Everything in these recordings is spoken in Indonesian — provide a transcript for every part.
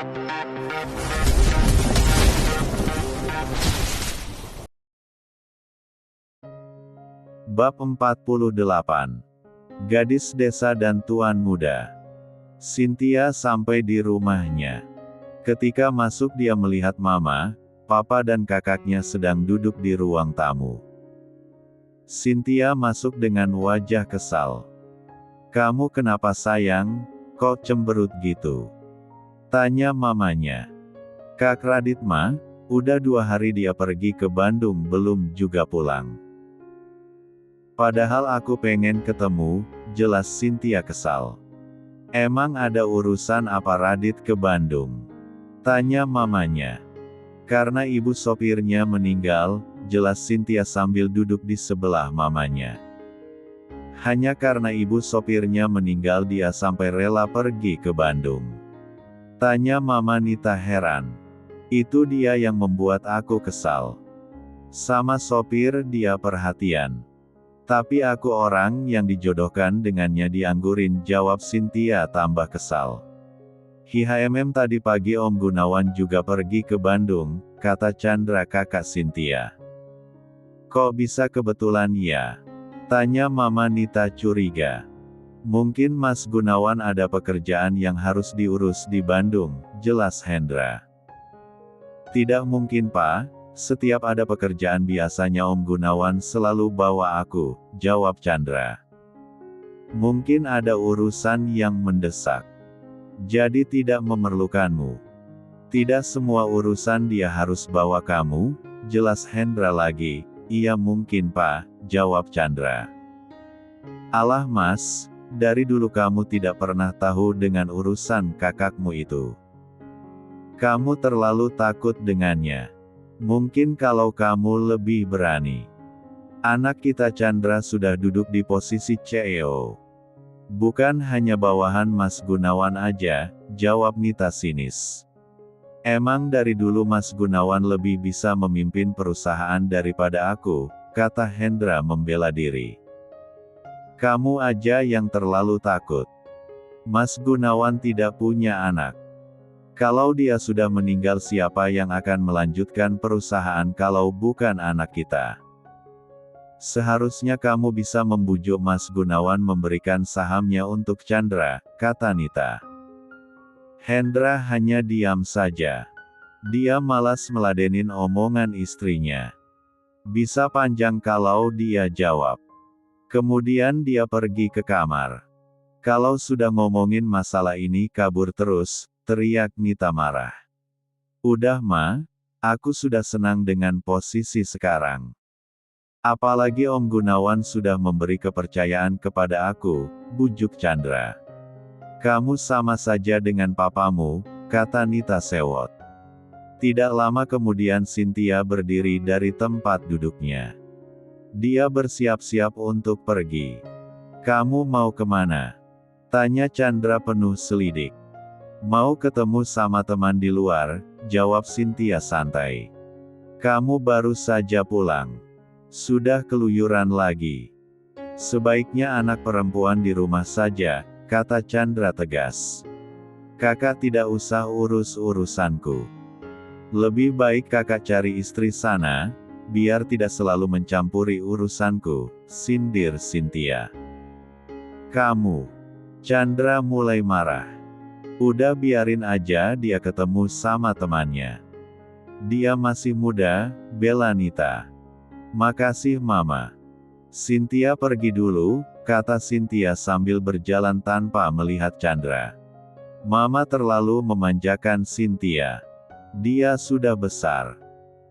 Bab 48. Gadis desa dan tuan muda. Cynthia sampai di rumahnya. Ketika masuk dia melihat mama, papa dan kakaknya sedang duduk di ruang tamu. Cynthia masuk dengan wajah kesal. "Kamu kenapa sayang, kok cemberut gitu?" tanya mamanya. "Kak Radit mah, udah 2 hari dia pergi ke Bandung belum juga pulang. Padahal aku pengen ketemu," jelas Cynthia kesal. "Emang ada urusan apa Radit ke Bandung?" tanya mamanya. "Karena ibu sopirnya meninggal," jelas Cynthia sambil duduk di sebelah mamanya. "Hanya karena ibu sopirnya meninggal dia sampai rela pergi ke Bandung?" tanya Mama Nita heran. "Itu dia yang membuat aku kesal. Sama sopir dia perhatian. Tapi aku orang yang dijodohkan dengannya dianggurin," jawab Cynthia tambah kesal. "Tadi pagi Om Gunawan juga pergi ke Bandung," kata Chandra kakak Cynthia. "Kok bisa kebetulan ya?" tanya Mama Nita curiga. "Mungkin Mas Gunawan ada pekerjaan yang harus diurus di Bandung," jelas Hendra. "Tidak mungkin Pak. Setiap ada pekerjaan biasanya Om Gunawan selalu bawa aku," jawab Chandra. "Mungkin ada urusan yang mendesak. Jadi tidak memerlukanmu." "Tidak semua urusan dia harus bawa kamu," jelas Hendra lagi. "Iya mungkin Pak," jawab Chandra. "Alah Mas, dari dulu kamu tidak pernah tahu dengan urusan kakakmu itu. Kamu terlalu takut dengannya. Mungkin kalau kamu lebih berani. Anak kita Chandra sudah duduk di posisi CEO. Bukan hanya bawahan Mas Gunawan aja," jawab Nita sinis. "Emang dari dulu Mas Gunawan lebih bisa memimpin perusahaan daripada aku," kata Hendra membela diri. "Kamu aja yang terlalu takut. Mas Gunawan tidak punya anak. Kalau dia sudah meninggal siapa yang akan melanjutkan perusahaan kalau bukan anak kita? Seharusnya kamu bisa membujuk Mas Gunawan memberikan sahamnya untuk Chandra," kata Nita. Hendra hanya diam saja. Dia malas meladenin omongan istrinya. Bisa panjang kalau dia jawab. Kemudian dia pergi ke kamar. "Kalau sudah ngomongin masalah ini kabur terus," teriak Nita marah. "Udah Ma, aku sudah senang dengan posisi sekarang. Apalagi Om Gunawan sudah memberi kepercayaan kepada aku," bujuk Chandra. "Kamu sama saja dengan papamu," kata Nita sewot. Tidak lama kemudian Cynthia berdiri dari tempat duduknya. Dia bersiap-siap untuk pergi. "Kamu mau kemana?" tanya Chandra penuh selidik. "Mau ketemu sama teman di luar," jawab Cynthia santai. "Kamu baru saja pulang. Sudah keluyuran lagi. Sebaiknya anak perempuan di rumah saja," kata Chandra tegas. "Kakak tidak usah urus urusanku. Lebih baik kakak cari istri sana, biar tidak selalu mencampuri urusanku," sindir Cynthia. "Kamu..." Chandra mulai marah. "Udah biarin aja dia ketemu sama temannya. Dia masih muda," bela Nita. "Makasih Mama. Cynthia pergi dulu," kata Cynthia sambil berjalan tanpa melihat Chandra. Mama terlalu memanjakan Cynthia. Dia sudah besar.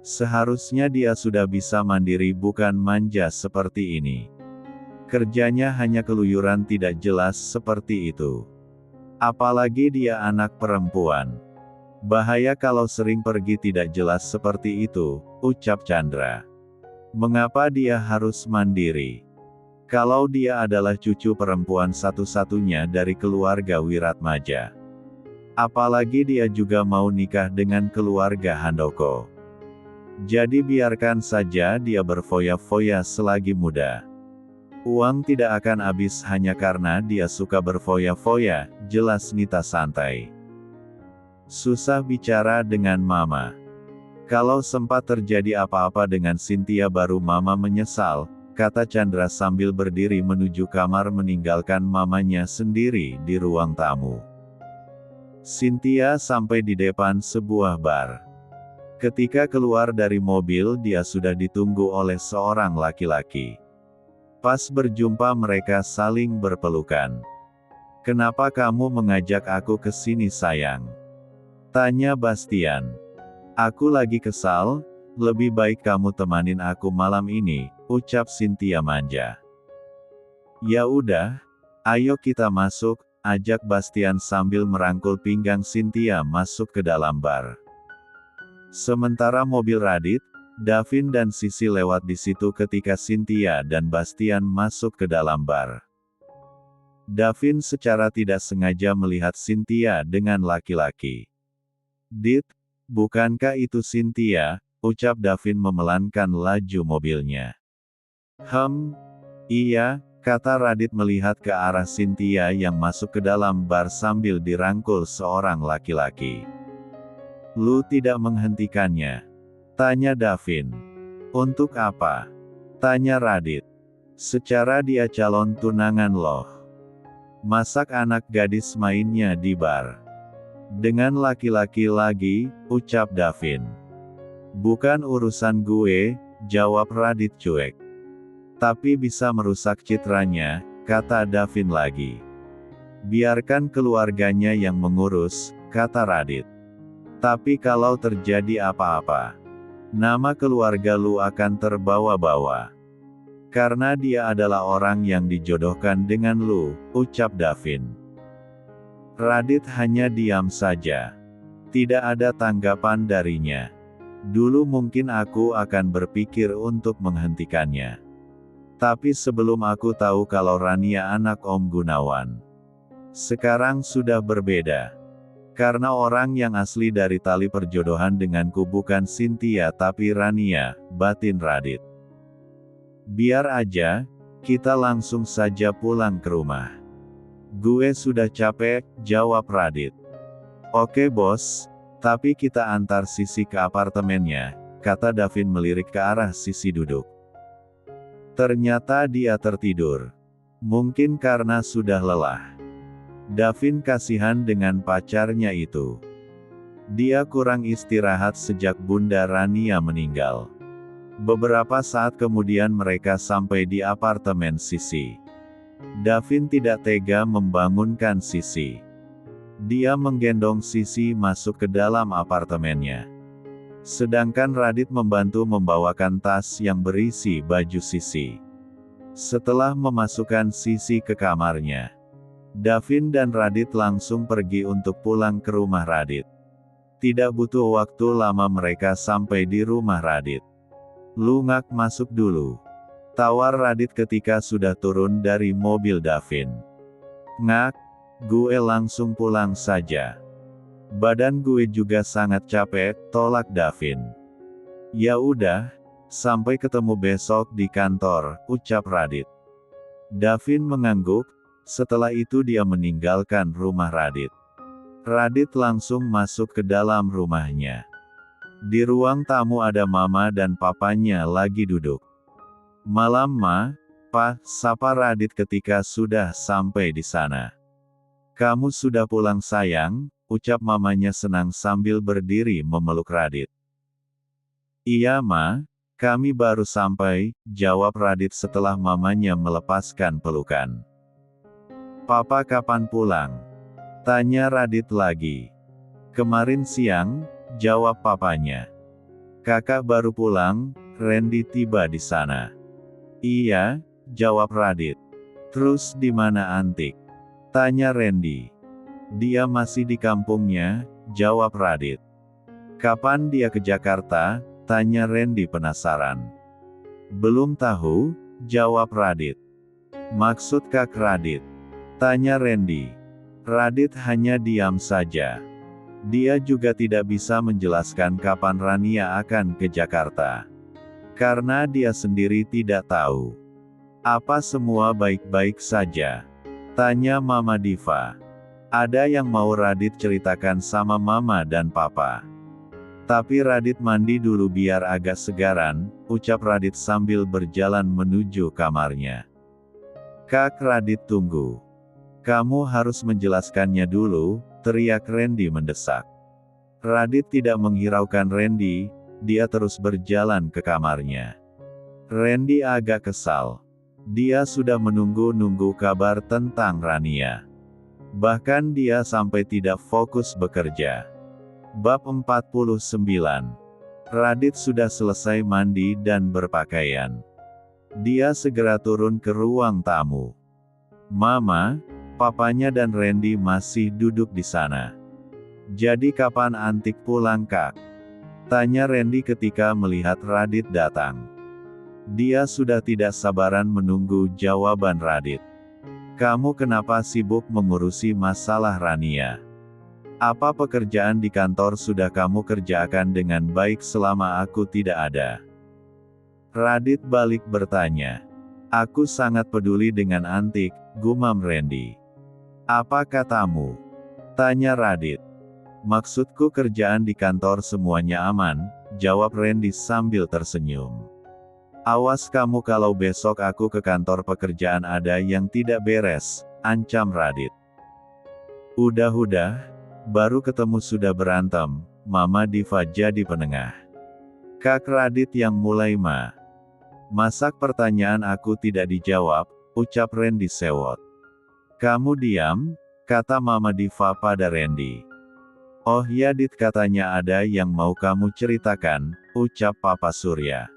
Seharusnya dia sudah bisa mandiri bukan manja seperti ini. Kerjanya hanya keluyuran tidak jelas seperti itu. Apalagi dia anak perempuan. Bahaya kalau sering pergi tidak jelas seperti itu," ucap Chandra. "Mengapa dia harus mandiri? Kalau dia adalah cucu perempuan satu-satunya dari keluarga Wiratmaja. Apalagi dia juga mau nikah dengan keluarga Handoko. Jadi biarkan saja dia berfoya-foya selagi muda. Uang tidak akan habis hanya karena dia suka berfoya-foya," jelas Nita santai. Susah bicara dengan Mama. Kalau sempat terjadi apa-apa dengan Cynthia baru Mama menyesal, kata Chandra sambil berdiri menuju kamar meninggalkan mamanya sendiri di ruang tamu. Cynthia sampai di depan sebuah bar. Ketika keluar dari mobil dia sudah ditunggu oleh seorang laki-laki. Pas berjumpa mereka saling berpelukan. "Kenapa kamu mengajak aku ke sini sayang?" tanya Bastian. "Aku lagi kesal, lebih baik kamu temanin aku malam ini," ucap Cynthia manja. "Ya udah, ayo kita masuk," ajak Bastian sambil merangkul pinggang Cynthia masuk ke dalam bar. Sementara mobil Radit, Davin dan Sisi lewat di situ ketika Cynthia dan Bastian masuk ke dalam bar. Davin secara tidak sengaja melihat Cynthia dengan laki-laki. "Dit, bukankah itu Cynthia?" ucap Davin memelankan laju mobilnya. Iya," kata Radit melihat ke arah Cynthia yang masuk ke dalam bar sambil dirangkul seorang laki-laki. "Lu tidak menghentikannya?" tanya Davin. "Untuk apa?" tanya Radit. "Secara dia calon tunangan loh. Masak anak gadis mainnya di bar dengan laki-laki lagi," ucap Davin. "Bukan urusan gue," jawab Radit cuek. "Tapi bisa merusak citranya," kata Davin lagi. "Biarkan keluarganya yang mengurus," kata Radit. "Tapi kalau terjadi apa-apa, nama keluarga lu akan terbawa-bawa. Karena dia adalah orang yang dijodohkan dengan lu," ucap Davin. Radit hanya diam saja. Tidak ada tanggapan darinya. "Dulu mungkin aku akan berpikir untuk menghentikannya. Tapi sebelum aku tahu kalau Rania anak Om Gunawan. Sekarang sudah berbeda. Karena orang yang asli dari tali perjodohan denganku bukan Cynthia tapi Rania," batin Radit. "Biar aja, kita langsung saja pulang ke rumah." "Gue sudah capek," jawab Radit. "Oke bos, tapi kita antar Sisi ke apartemennya," kata Davin melirik ke arah Sisi duduk. Ternyata dia tertidur. Mungkin karena sudah lelah. Davin kasihan dengan pacarnya itu. Dia kurang istirahat sejak Bunda Rania meninggal. Beberapa saat kemudian mereka sampai di apartemen Sisi. Davin tidak tega membangunkan Sisi. Dia menggendong Sisi masuk ke dalam apartemennya. Sedangkan Radit membantu membawakan tas yang berisi baju Sisi. Setelah memasukkan Sisi ke kamarnya, Davin dan Radit langsung pergi untuk pulang ke rumah Radit. Tidak butuh waktu lama mereka sampai di rumah Radit. "Lu ngak masuk dulu," tawar Radit ketika sudah turun dari mobil Davin. "Ngak, gue langsung pulang saja. Badan gue juga sangat capek," tolak Davin. "Ya udah, sampai ketemu besok di kantor," ucap Radit. Davin mengangguk, setelah itu dia meninggalkan rumah Radit. Radit langsung masuk ke dalam rumahnya. Di ruang tamu ada Mama dan Papanya lagi duduk. "Malam Ma, Pa," sapa Radit ketika sudah sampai di sana. "Kamu sudah pulang sayang," ucap mamanya senang sambil berdiri memeluk Radit. "Iya Ma, kami baru sampai," jawab Radit setelah mamanya melepaskan pelukan. "Papa kapan pulang?" tanya Radit lagi. "Kemarin siang," jawab papanya. "Kakak baru pulang, Randy tiba di sana." "Iya," jawab Radit. "Terus di mana Antik?" tanya Randy. "Dia masih di kampungnya," jawab Radit. "Kapan dia ke Jakarta?" tanya Randy penasaran. "Belum tahu," jawab Radit. "Maksud Kak Radit?" tanya Randy. Radit hanya diam saja. Dia juga tidak bisa menjelaskan kapan Rania akan ke Jakarta. Karena dia sendiri tidak tahu. "Apa semua baik-baik saja?" tanya Mama Diva. Ada yang mau Radit ceritakan sama mama dan papa. Tapi Radit mandi dulu biar agak segaran, ucap Radit sambil berjalan menuju kamarnya. Kak Radit tunggu. Kamu harus menjelaskannya dulu, teriak Randy mendesak. Radit tidak menghiraukan Randy, dia terus berjalan ke kamarnya. Randy agak kesal. Dia sudah menunggu-nunggu kabar tentang Rania. Bahkan dia sampai tidak fokus bekerja. Bab 49. Radit sudah selesai mandi dan berpakaian. Dia segera turun ke ruang tamu. Mama, papanya dan Randy masih duduk di sana. Jadi kapan Antik pulang Kak? Tanya Randy ketika melihat Radit datang. Dia sudah tidak sabaran menunggu jawaban Radit. Kamu kenapa sibuk mengurusi masalah Rania? Apa pekerjaan di kantor sudah kamu kerjakan dengan baik selama aku tidak ada? Radit balik bertanya. Aku sangat peduli dengan Antik, gumam Randy. Apa katamu? Tanya Radit. Maksudku kerjaan di kantor semuanya aman, jawab Randy sambil tersenyum. Awas kamu kalau besok aku ke kantor pekerjaan ada yang tidak beres, ancam Radit. Udah, baru ketemu sudah berantem, Mama Diva jadi penengah. Kak Radit yang mulai masak pertanyaan aku tidak dijawab, ucap Randy sewot. Kamu diam, kata Mama Diva pada Randy. Oh ya Dit katanya ada yang mau kamu ceritakan, ucap Papa Surya.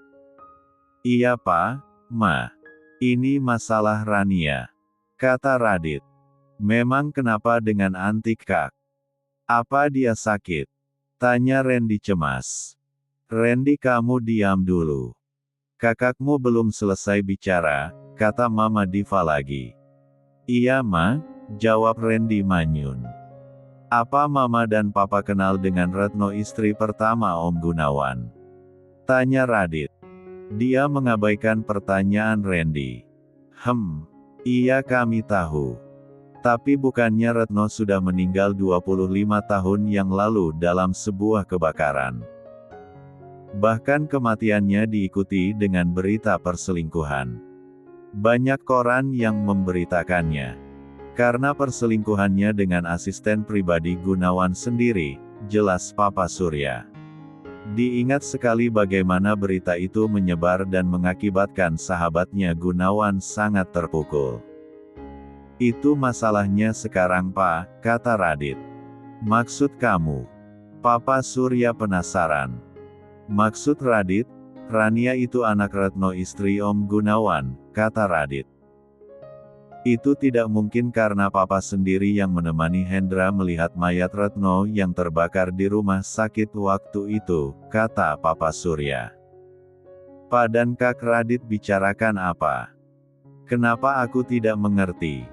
Iya Pa, Ma. Ini masalah Rania. Kata Radit. Memang kenapa dengan Antik Kak? Apa dia sakit? Tanya Randy cemas. Randy kamu diam dulu. Kakakmu belum selesai bicara, kata Mama Diva lagi. Iya Ma, jawab Randy manyun. Apa Mama dan Papa kenal dengan Retno istri pertama Om Gunawan? Tanya Radit. Dia mengabaikan pertanyaan Randy. Iya kami tahu. Tapi bukannya Retno sudah meninggal 25 tahun yang lalu dalam sebuah kebakaran. Bahkan kematiannya diikuti dengan berita perselingkuhan. Banyak koran yang memberitakannya. Karena perselingkuhannya dengan asisten pribadi Gunawan sendiri, jelas Papa Surya. Diingat sekali bagaimana berita itu menyebar dan mengakibatkan sahabatnya Gunawan sangat terpukul. Itu masalahnya sekarang Pak, kata Radit. Maksud kamu? Papa Surya penasaran. Maksud Radit, Rania itu anak Retno istri Om Gunawan, kata Radit. Itu tidak mungkin karena Papa sendiri yang menemani Hendra melihat mayat Retno yang terbakar di rumah sakit waktu itu, kata Papa Surya. Pa dan Kak Radit bicarakan apa? Kenapa aku tidak mengerti?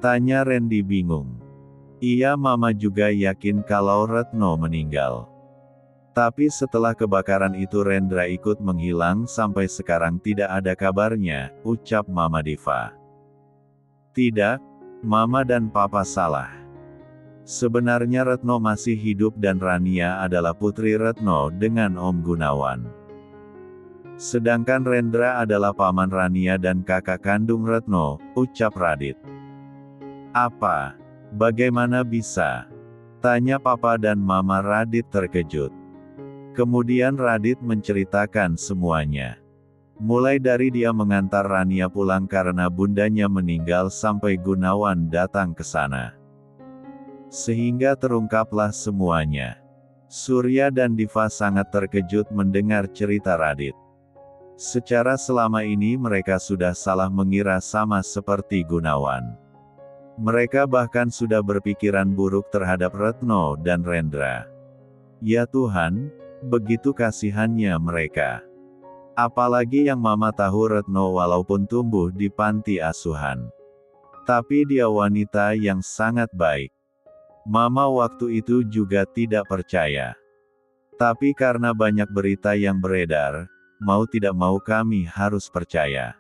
Tanya Randy bingung. Iya Mama juga yakin kalau Retno meninggal. Tapi setelah kebakaran itu Rendra ikut menghilang sampai sekarang tidak ada kabarnya, ucap Mama Diva. Tidak, Mama dan Papa salah. Sebenarnya Retno masih hidup dan Rania adalah putri Retno dengan Om Gunawan. Sedangkan Rendra adalah paman Rania dan kakak kandung Retno, ucap Radit. Apa? Bagaimana bisa? Tanya Papa dan Mama Radit terkejut. Kemudian Radit menceritakan semuanya. Mulai dari dia mengantar Rania pulang karena bundanya meninggal sampai Gunawan datang ke sana. Sehingga terungkaplah semuanya. Surya dan Diva sangat terkejut mendengar cerita Radit. Secara selama ini mereka sudah salah mengira sama seperti Gunawan. Mereka bahkan sudah berpikiran buruk terhadap Retno dan Rendra. Ya Tuhan, begitu kasihannya mereka. Apalagi yang Mama tahu Retno walaupun tumbuh di panti asuhan. Tapi dia wanita yang sangat baik. Mama waktu itu juga tidak percaya. Tapi karena banyak berita yang beredar, mau tidak mau kami harus percaya.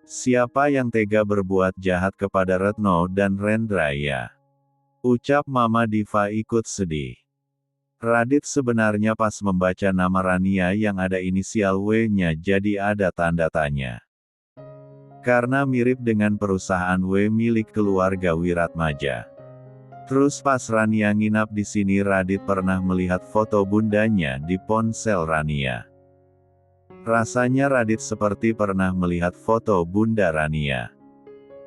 Siapa yang tega berbuat jahat kepada Retno dan Rendra ya? Ucap Mama Diva ikut sedih. Radit sebenarnya pas membaca nama Rania yang ada inisial W-nya jadi ada tanda tanya. Karena mirip dengan perusahaan W milik keluarga Wiratmaja. Terus pas Rania nginap di sini Radit pernah melihat foto bundanya di ponsel Rania. Rasanya Radit seperti pernah melihat foto Bunda Rania.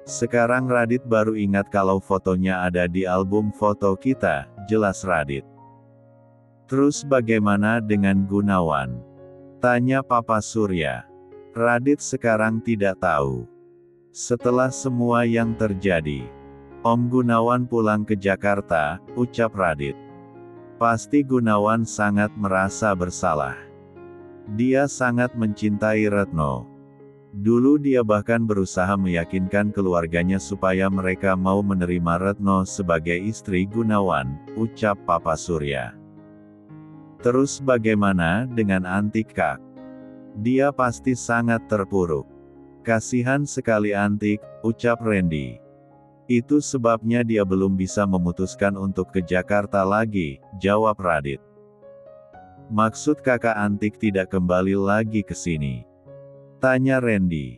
Sekarang Radit baru ingat kalau fotonya ada di album foto kita, jelas Radit. Terus bagaimana dengan Gunawan? Tanya Papa Surya. Radit sekarang tidak tahu. Setelah semua yang terjadi, Om Gunawan pulang ke Jakarta, ucap Radit. Pasti Gunawan sangat merasa bersalah. Dia sangat mencintai Retno. Dulu dia bahkan berusaha meyakinkan keluarganya supaya mereka mau menerima Retno sebagai istri Gunawan, ucap Papa Surya. Terus bagaimana dengan Antik Kak? Dia pasti sangat terpuruk. Kasihan sekali Antik, ucap Randy. Itu sebabnya dia belum bisa memutuskan untuk ke Jakarta lagi, jawab Radit. Maksud kakak Antik tidak kembali lagi ke sini? Tanya Randy.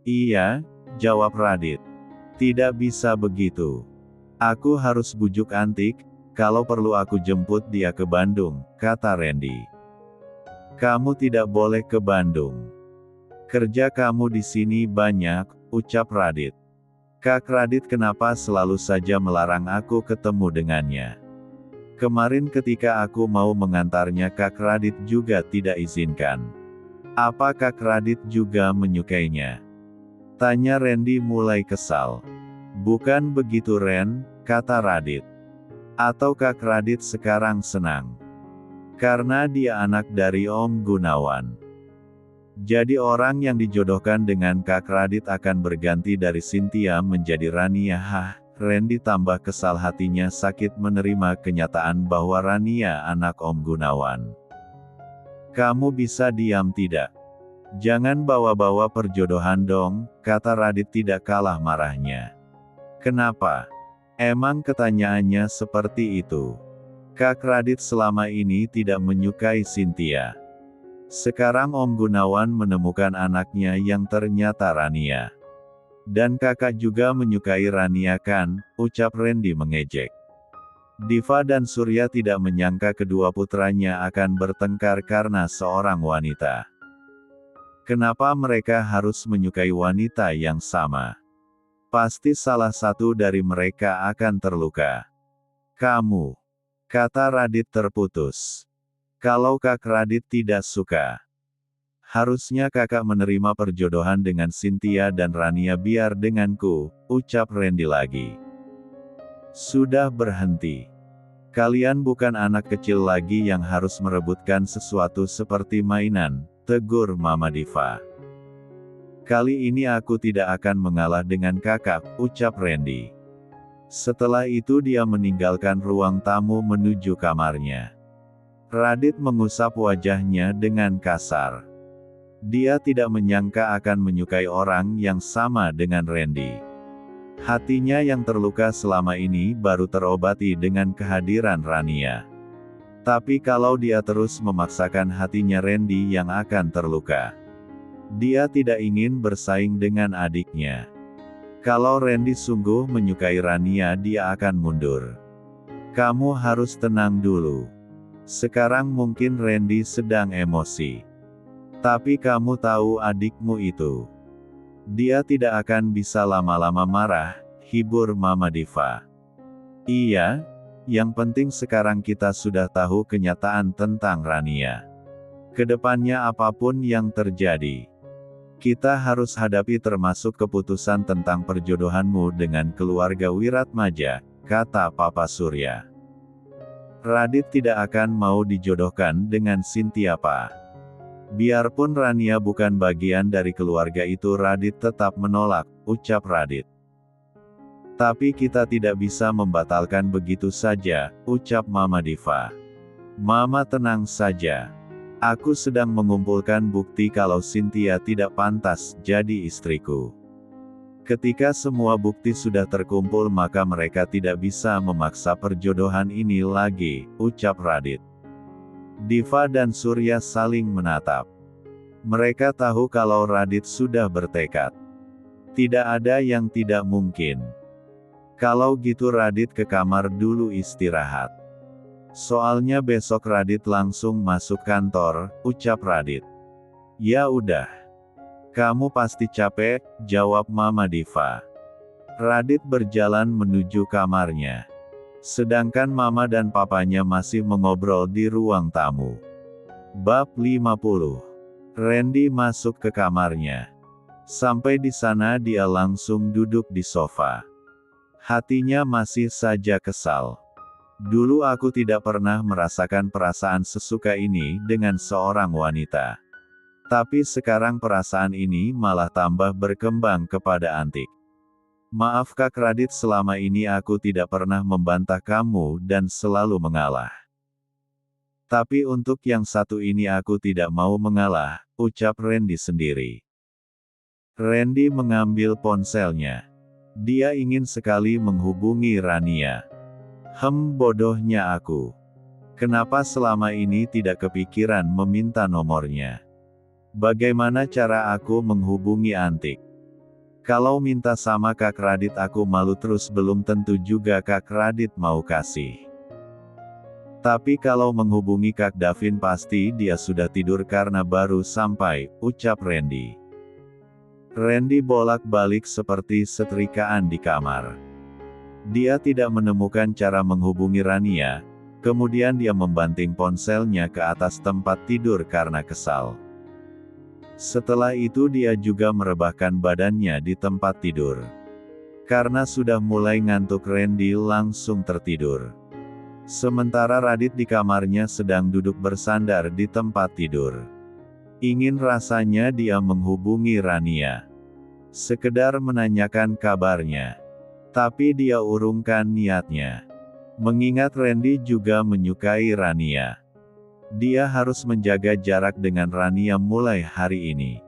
Iya, jawab Radit. Tidak bisa begitu. Aku harus bujuk Antik, kalau perlu aku jemput dia ke Bandung, kata Randy. Kamu tidak boleh ke Bandung. Kerja kamu di sini banyak, ucap Radit. Kak Radit kenapa selalu saja melarang aku ketemu dengannya? Kemarin ketika aku mau mengantarnya Kak Radit juga tidak izinkan. Apa Kak Radit juga menyukainya? Tanya Randy mulai kesal. Bukan begitu Ren, kata Radit. Atau Kak Radit sekarang senang? Karena dia anak dari Om Gunawan. Jadi orang yang dijodohkan dengan Kak Radit akan berganti dari Cynthia menjadi Rania. Randy tambah kesal hatinya sakit menerima kenyataan bahwa Rania anak Om Gunawan. Kamu bisa diam tidak? Jangan bawa-bawa perjodohan dong, kata Radit tidak kalah marahnya. Kenapa? Emang ketanyaannya seperti itu? Kak Radit selama ini tidak menyukai Cynthia. Sekarang Om Gunawan menemukan anaknya yang ternyata Rania. Dan kakak juga menyukai Rania kan, ucap Randy mengejek. Diva dan Surya tidak menyangka kedua putranya akan bertengkar karena seorang wanita. Kenapa mereka harus menyukai wanita yang sama? Pasti salah satu dari mereka akan terluka. Kamu, kata Radit terputus. Kalau Kak Radit tidak suka, harusnya kakak menerima perjodohan dengan Cynthia dan Rania biar denganku, ucap Randy lagi. Sudah berhenti. Kalian bukan anak kecil lagi yang harus merebutkan sesuatu seperti mainan, tegur Mama Diva. Kali ini aku tidak akan mengalah dengan kakak, ucap Randy. Setelah itu dia meninggalkan ruang tamu menuju kamarnya. Radit mengusap wajahnya dengan kasar. Dia tidak menyangka akan menyukai orang yang sama dengan Randy. Hatinya yang terluka selama ini baru terobati dengan kehadiran Rania. Tapi kalau dia terus memaksakan hatinya Randy yang akan terluka. Dia tidak ingin bersaing dengan adiknya. Kalau Randy sungguh menyukai Rania dia akan mundur. Kamu harus tenang dulu. Sekarang mungkin Randy sedang emosi. Tapi kamu tahu adikmu itu. Dia tidak akan bisa lama-lama marah, hibur Mama Diva. Iya, yang penting sekarang kita sudah tahu kenyataan tentang Rania. Kedepannya apapun yang terjadi, kita harus hadapi termasuk keputusan tentang perjodohanmu dengan keluarga Wiratmaja, kata Papa Surya. Radit tidak akan mau dijodohkan dengan Cynthia Pak. Biarpun Rania bukan bagian dari keluarga itu Radit tetap menolak, ucap Radit. Tapi kita tidak bisa membatalkan begitu saja, ucap Mama Diva. Mama tenang saja. Aku sedang mengumpulkan bukti kalau Cynthia tidak pantas jadi istriku. Ketika semua bukti sudah terkumpul maka mereka tidak bisa memaksa perjodohan ini lagi, ucap Radit. Diva dan Surya saling menatap. Mereka tahu kalau Radit sudah bertekad. Tidak ada yang tidak mungkin. Kalau gitu Radit ke kamar dulu istirahat. Soalnya besok Radit langsung masuk kantor, ucap Radit. Ya udah. Kamu pasti capek, jawab Mama Diva. Radit berjalan menuju kamarnya. Sedangkan Mama dan Papanya masih mengobrol di ruang tamu. Bab 50. Randy masuk ke kamarnya. Sampai di sana dia langsung duduk di sofa. Hatinya masih saja kesal. Dulu aku tidak pernah merasakan perasaan sesuka ini dengan seorang wanita. Tapi sekarang perasaan ini malah tambah berkembang kepada Antik. Maaf Kak Radit, selama ini aku tidak pernah membantah kamu dan selalu mengalah. Tapi untuk yang satu ini aku tidak mau mengalah, ucap Randy sendiri. Randy mengambil ponselnya. Dia ingin sekali menghubungi Rania. Bodohnya aku. Kenapa selama ini tidak kepikiran meminta nomornya? Bagaimana cara aku menghubungi Antik? Kalau minta sama Kak Radit aku malu terus, belum tentu juga Kak Radit mau kasih. Tapi kalau menghubungi Kak Davin pasti dia sudah tidur karena baru sampai, ucap Randy. Randy bolak-balik seperti setrikaan di kamar. Dia tidak menemukan cara menghubungi Rania, kemudian dia membanting ponselnya ke atas tempat tidur karena kesal. Setelah itu dia juga merebahkan badannya di tempat tidur. Karena sudah mulai ngantuk Randy langsung tertidur. Sementara Radit di kamarnya sedang duduk bersandar di tempat tidur. Ingin rasanya dia menghubungi Rania. Sekedar menanyakan kabarnya. Tapi dia urungkan niatnya. Mengingat Randy juga menyukai Rania. Dia harus menjaga jarak dengan Rania mulai hari ini.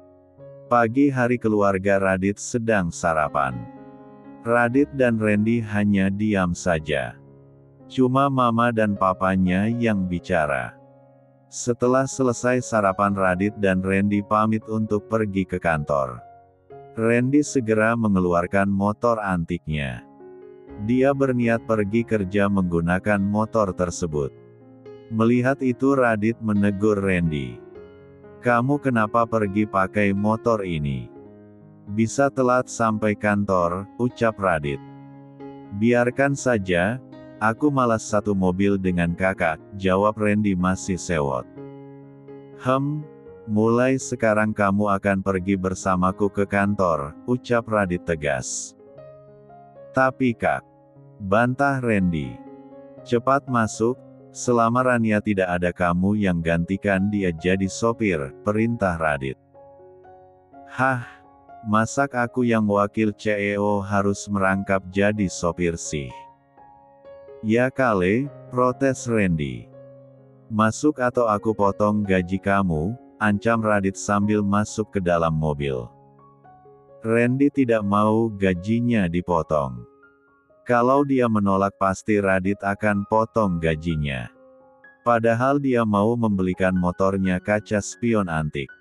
Pagi hari keluarga Radit sedang sarapan. Radit dan Randy hanya diam saja. Cuma Mama dan Papanya yang bicara. Setelah selesai sarapan Radit dan Randy pamit untuk pergi ke kantor. Randy segera mengeluarkan motor antiknya. Dia berniat pergi kerja menggunakan motor tersebut. Melihat itu Radit menegur Randy. Kamu kenapa pergi pakai motor ini? Bisa telat sampai kantor, ucap Radit. Biarkan saja, aku malas satu mobil dengan kakak, jawab Randy masih sewot. Mulai sekarang kamu akan pergi bersamaku ke kantor, ucap Radit tegas. Tapi Kak, bantah Randy. Cepat masuk. Selama Rania tidak ada kamu yang gantikan dia jadi sopir, perintah Radit. Masak aku yang wakil CEO harus merangkap jadi sopir sih? Ya kali, protes Randy. Masuk atau aku potong gaji kamu, ancam Radit sambil masuk ke dalam mobil. Randy tidak mau gajinya dipotong. Kalau dia menolak pasti Radit akan potong gajinya. Padahal dia mau membelikan motornya kaca spion antik.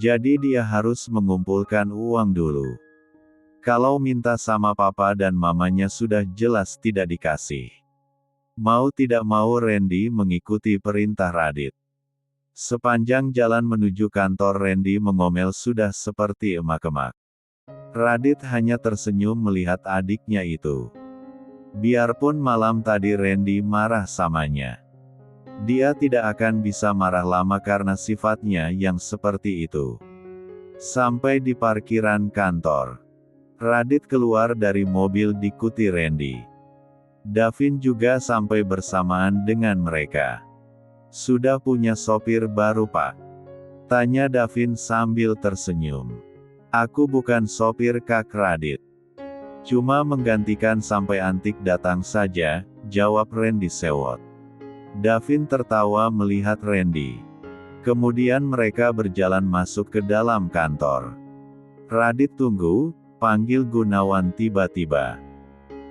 Jadi dia harus mengumpulkan uang dulu. Kalau minta sama Papa dan Mamanya sudah jelas tidak dikasih. Mau tidak mau Randy mengikuti perintah Radit. Sepanjang jalan menuju kantor Randy mengomel sudah seperti emak-emak. Radit hanya tersenyum melihat adiknya itu. Biarpun malam tadi Randy marah samanya. Dia tidak akan bisa marah lama karena sifatnya yang seperti itu. Sampai di parkiran kantor. Radit keluar dari mobil diikuti Randy. Davin juga sampai bersamaan dengan mereka. Sudah punya sopir baru Pak? Tanya Davin sambil tersenyum. Aku bukan sopir Kak Radit. Cuma menggantikan sampai Antik datang saja, jawab Randy sewot. Davin tertawa melihat Randy. Kemudian mereka berjalan masuk ke dalam kantor. Radit tunggu, panggil Gunawan tiba-tiba.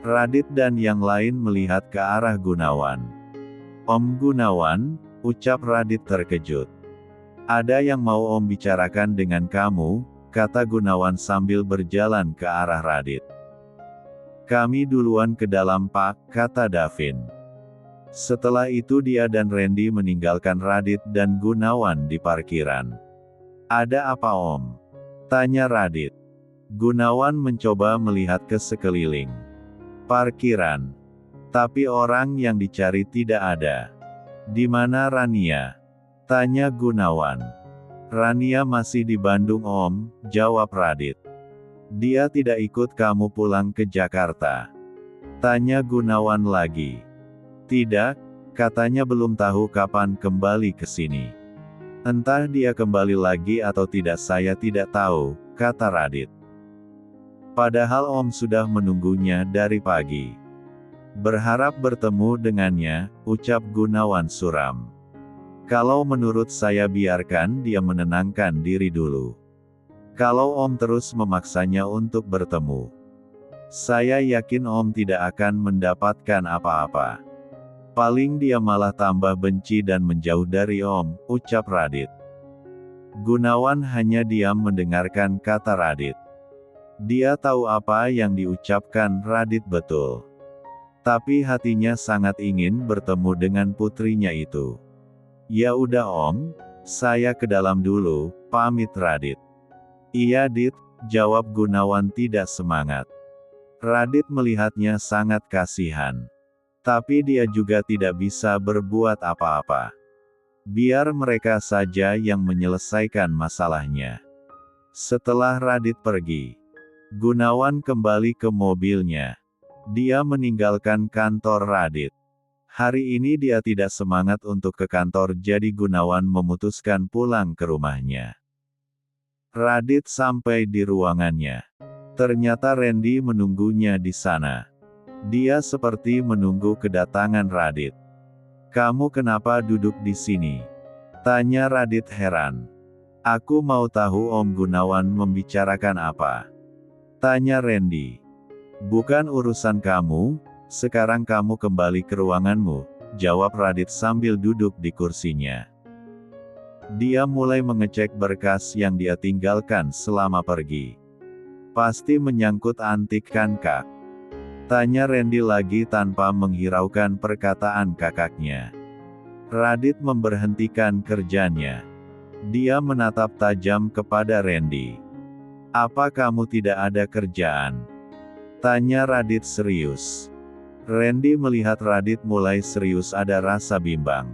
Radit dan yang lain melihat ke arah Gunawan. Om Gunawan, ucap Radit terkejut. Ada yang mau Om bicarakan dengan kamu, kata Gunawan sambil berjalan ke arah Radit. Kami duluan ke dalam Pak, kata Davin. Setelah itu dia dan Randy meninggalkan Radit dan Gunawan di parkiran. Ada apa Om? Tanya Radit. Gunawan mencoba melihat ke sekeliling. Parkiran. Tapi orang yang dicari tidak ada. Di mana Rania? Tanya Gunawan. Rania masih di Bandung Om, jawab Radit. Dia tidak ikut kamu pulang ke Jakarta. Tanya Gunawan lagi. Tidak, katanya belum tahu kapan kembali ke sini. Entah dia kembali lagi atau tidak saya tidak tahu, kata Radit. Padahal Om sudah menunggunya dari pagi. Berharap bertemu dengannya, ucap Gunawan suram. Kalau menurut saya biarkan dia menenangkan diri dulu. Kalau Om terus memaksanya untuk bertemu, saya yakin Om tidak akan mendapatkan apa-apa. Paling dia malah tambah benci dan menjauh dari Om, ucap Radit. Gunawan hanya diam mendengarkan kata Radit. Dia tahu apa yang diucapkan Radit betul. Tapi hatinya sangat ingin bertemu dengan putrinya itu. Ya udah Om, saya ke dalam dulu, pamit Radit. Iya Dit, jawab Gunawan tidak semangat. Radit melihatnya sangat kasihan. Tapi dia juga tidak bisa berbuat apa-apa. Biar mereka saja yang menyelesaikan masalahnya. Setelah Radit pergi, Gunawan kembali ke mobilnya. Dia meninggalkan kantor Radit. Hari ini dia tidak semangat untuk ke kantor jadi Gunawan memutuskan pulang ke rumahnya. Radit sampai di ruangannya. Ternyata Randy menunggunya di sana. Dia seperti menunggu kedatangan Radit. Kamu kenapa duduk di sini? Tanya Radit heran. Aku mau tahu Om Gunawan membicarakan apa. Tanya Randy. Bukan urusan kamu, sekarang kamu kembali ke ruanganmu, jawab Radit sambil duduk di kursinya. Dia mulai mengecek berkas yang dia tinggalkan selama pergi. Pasti menyangkut antik kan Kak? Tanya Randy lagi tanpa menghiraukan perkataan kakaknya. Radit memberhentikan kerjanya. Dia menatap tajam kepada Randy. Apa kamu tidak ada kerjaan? Tanya Radit serius. Randy melihat Radit mulai serius ada rasa bimbang.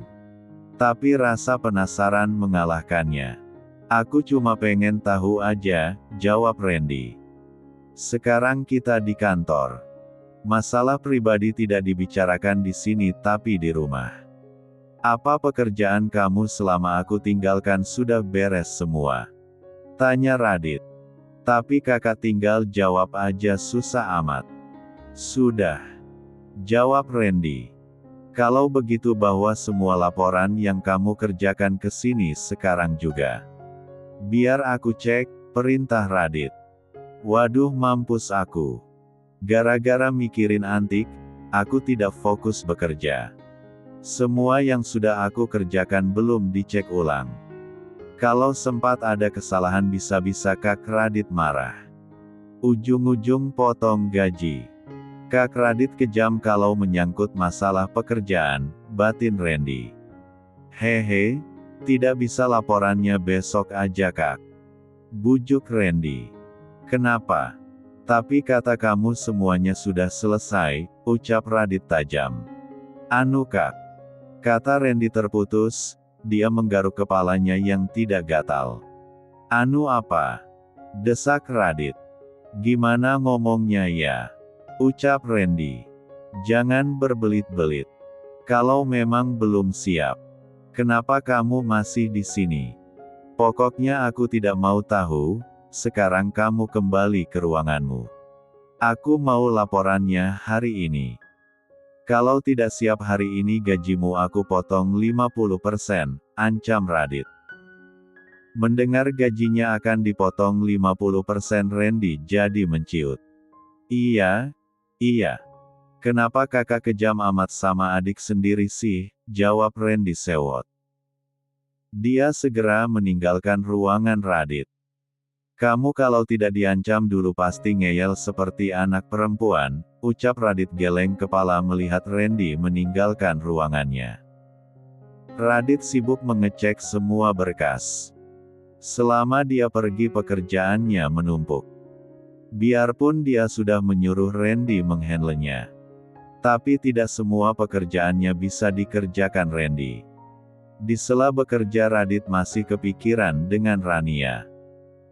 Tapi rasa penasaran mengalahkannya. Aku cuma pengen tahu aja, jawab Randy. Sekarang kita di kantor. Masalah pribadi tidak dibicarakan di sini tapi di rumah. Apa pekerjaan kamu selama aku tinggalkan sudah beres semua? Tanya Radit. Tapi kakak tinggal jawab aja susah amat. Sudah. Jawab Randy. Kalau begitu bawa semua laporan yang kamu kerjakan ke sini sekarang juga. Biar aku cek, perintah Radit. Waduh mampus aku. Gara-gara mikirin antik, aku tidak fokus bekerja. Semua yang sudah aku kerjakan belum dicek ulang. Kalau sempat ada kesalahan bisa-bisa Kak Radit marah. Ujung-ujung potong gaji. Kak Radit kejam kalau menyangkut masalah pekerjaan, batin Randy. Hehe, tidak bisa laporannya besok aja Kak. Bujuk Randy. Kenapa? Tapi kata kamu semuanya sudah selesai, ucap Radit tajam. Anu Kak. Kata Randy terputus, dia menggaruk kepalanya yang tidak gatal. Anu apa? Desak Radit. Gimana ngomongnya ya? Ucap Randy. Jangan berbelit-belit. Kalau memang belum siap. Kenapa kamu masih di sini? Pokoknya aku tidak mau tahu. Sekarang kamu kembali ke ruanganmu. Aku mau laporannya hari ini. Kalau tidak siap hari ini gajimu aku potong 50%, ancam Radit. Mendengar gajinya akan dipotong 50%, Randy jadi menciut. Iya, iya. Kenapa kakak kejam amat sama adik sendiri sih, jawab Randy sewot. Dia segera meninggalkan ruangan Radit. Kamu kalau tidak diancam dulu pasti ngeyel seperti anak perempuan, ucap Radit geleng kepala melihat Randy meninggalkan ruangannya. Radit sibuk mengecek semua berkas. Selama dia pergi pekerjaannya menumpuk. Biarpun dia sudah menyuruh Randy menghandlenya. Tapi tidak semua pekerjaannya bisa dikerjakan Randy. Di sela bekerja Radit masih kepikiran dengan Rania.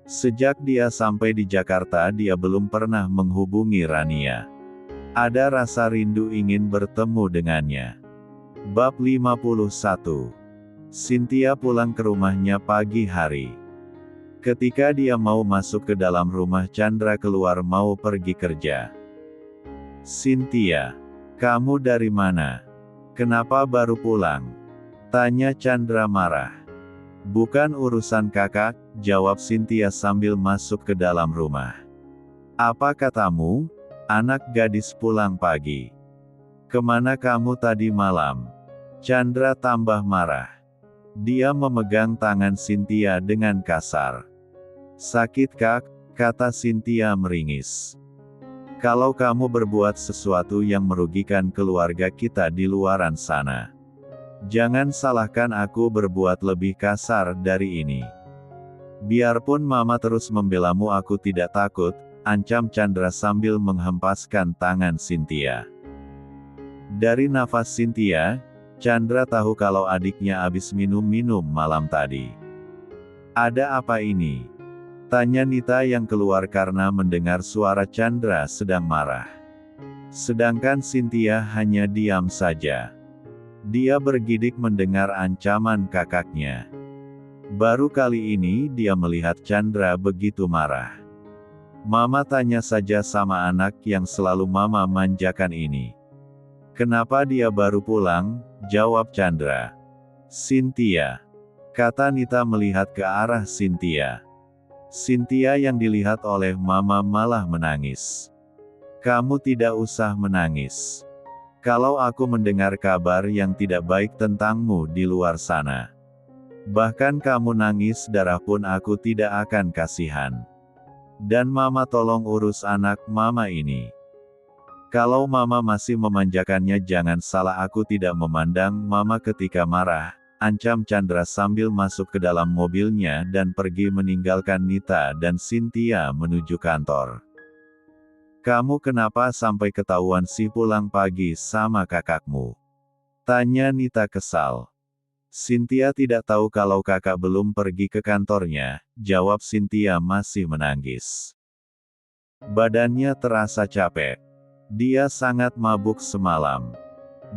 Sejak dia sampai di Jakarta dia belum pernah menghubungi Rania. Ada rasa rindu ingin bertemu dengannya. Bab 51. Cynthia pulang ke rumahnya pagi hari. Ketika dia mau masuk ke dalam rumah Chandra keluar mau pergi kerja. Cynthia, kamu dari mana? Kenapa baru pulang? Tanya Chandra marah. Bukan urusan kakak, jawab Cynthia sambil masuk ke dalam rumah. Apa katamu? Anak gadis pulang pagi. Kemana kamu tadi malam? Chandra tambah marah. Dia memegang tangan Cynthia dengan kasar. Sakit kak, kata Cynthia meringis. Kalau kamu berbuat sesuatu yang merugikan keluarga kita di luaran sana. Jangan salahkan aku berbuat lebih kasar dari ini. Biarpun mama terus membelamu aku tidak takut, ancam Chandra sambil menghempaskan tangan Cynthia. Dari nafas Cynthia, Chandra tahu kalau adiknya habis minum-minum malam tadi. Ada apa ini? Tanya Nita yang keluar karena mendengar suara Chandra sedang marah. Sedangkan Cynthia hanya diam saja. Dia bergidik mendengar ancaman kakaknya. Baru kali ini dia melihat Chandra begitu marah. Mama tanya saja sama anak yang selalu mama manjakan ini. Kenapa dia baru pulang? Jawab Chandra. Cynthia. Kata Nita melihat ke arah Cynthia. Cynthia yang dilihat oleh mama malah menangis. Kamu tidak usah menangis. Kalau aku mendengar kabar yang tidak baik tentangmu di luar sana. Bahkan kamu nangis darah pun aku tidak akan kasihan. Dan mama tolong urus anak mama ini. Kalau mama masih memanjakannya jangan salah aku tidak memandang mama ketika marah, ancam Chandra sambil masuk ke dalam mobilnya dan pergi meninggalkan Nita dan Cynthia menuju kantor. Kamu kenapa sampai ketahuan sih pulang pagi sama kakakmu? Tanya Nita kesal. Cynthia tidak tahu kalau kakak belum pergi ke kantornya, jawab Cynthia masih menangis. Badannya terasa capek. Dia sangat mabuk semalam.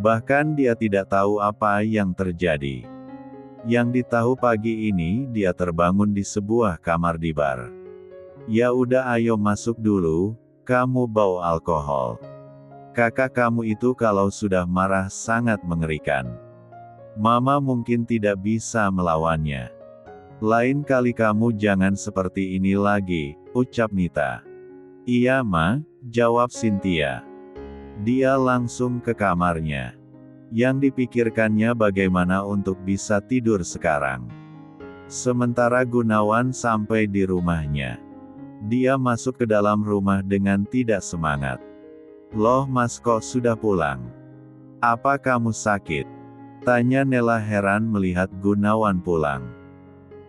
Bahkan dia tidak tahu apa yang terjadi. Yang ditahu pagi ini dia terbangun di sebuah kamar di bar. Ya udah ayo masuk dulu, kamu bau alkohol. Kakak kamu itu kalau sudah marah sangat mengerikan. Mama mungkin tidak bisa melawannya. Lain kali kamu jangan seperti ini lagi, ucap Nita. Iya ma, jawab Cynthia. Dia langsung ke kamarnya. Yang dipikirkannya bagaimana untuk bisa tidur sekarang. Sementara Gunawan sampai di rumahnya. Dia masuk ke dalam rumah dengan tidak semangat. Loh mas kok sudah pulang? Apa kamu sakit? Tanya Nela heran melihat Gunawan pulang.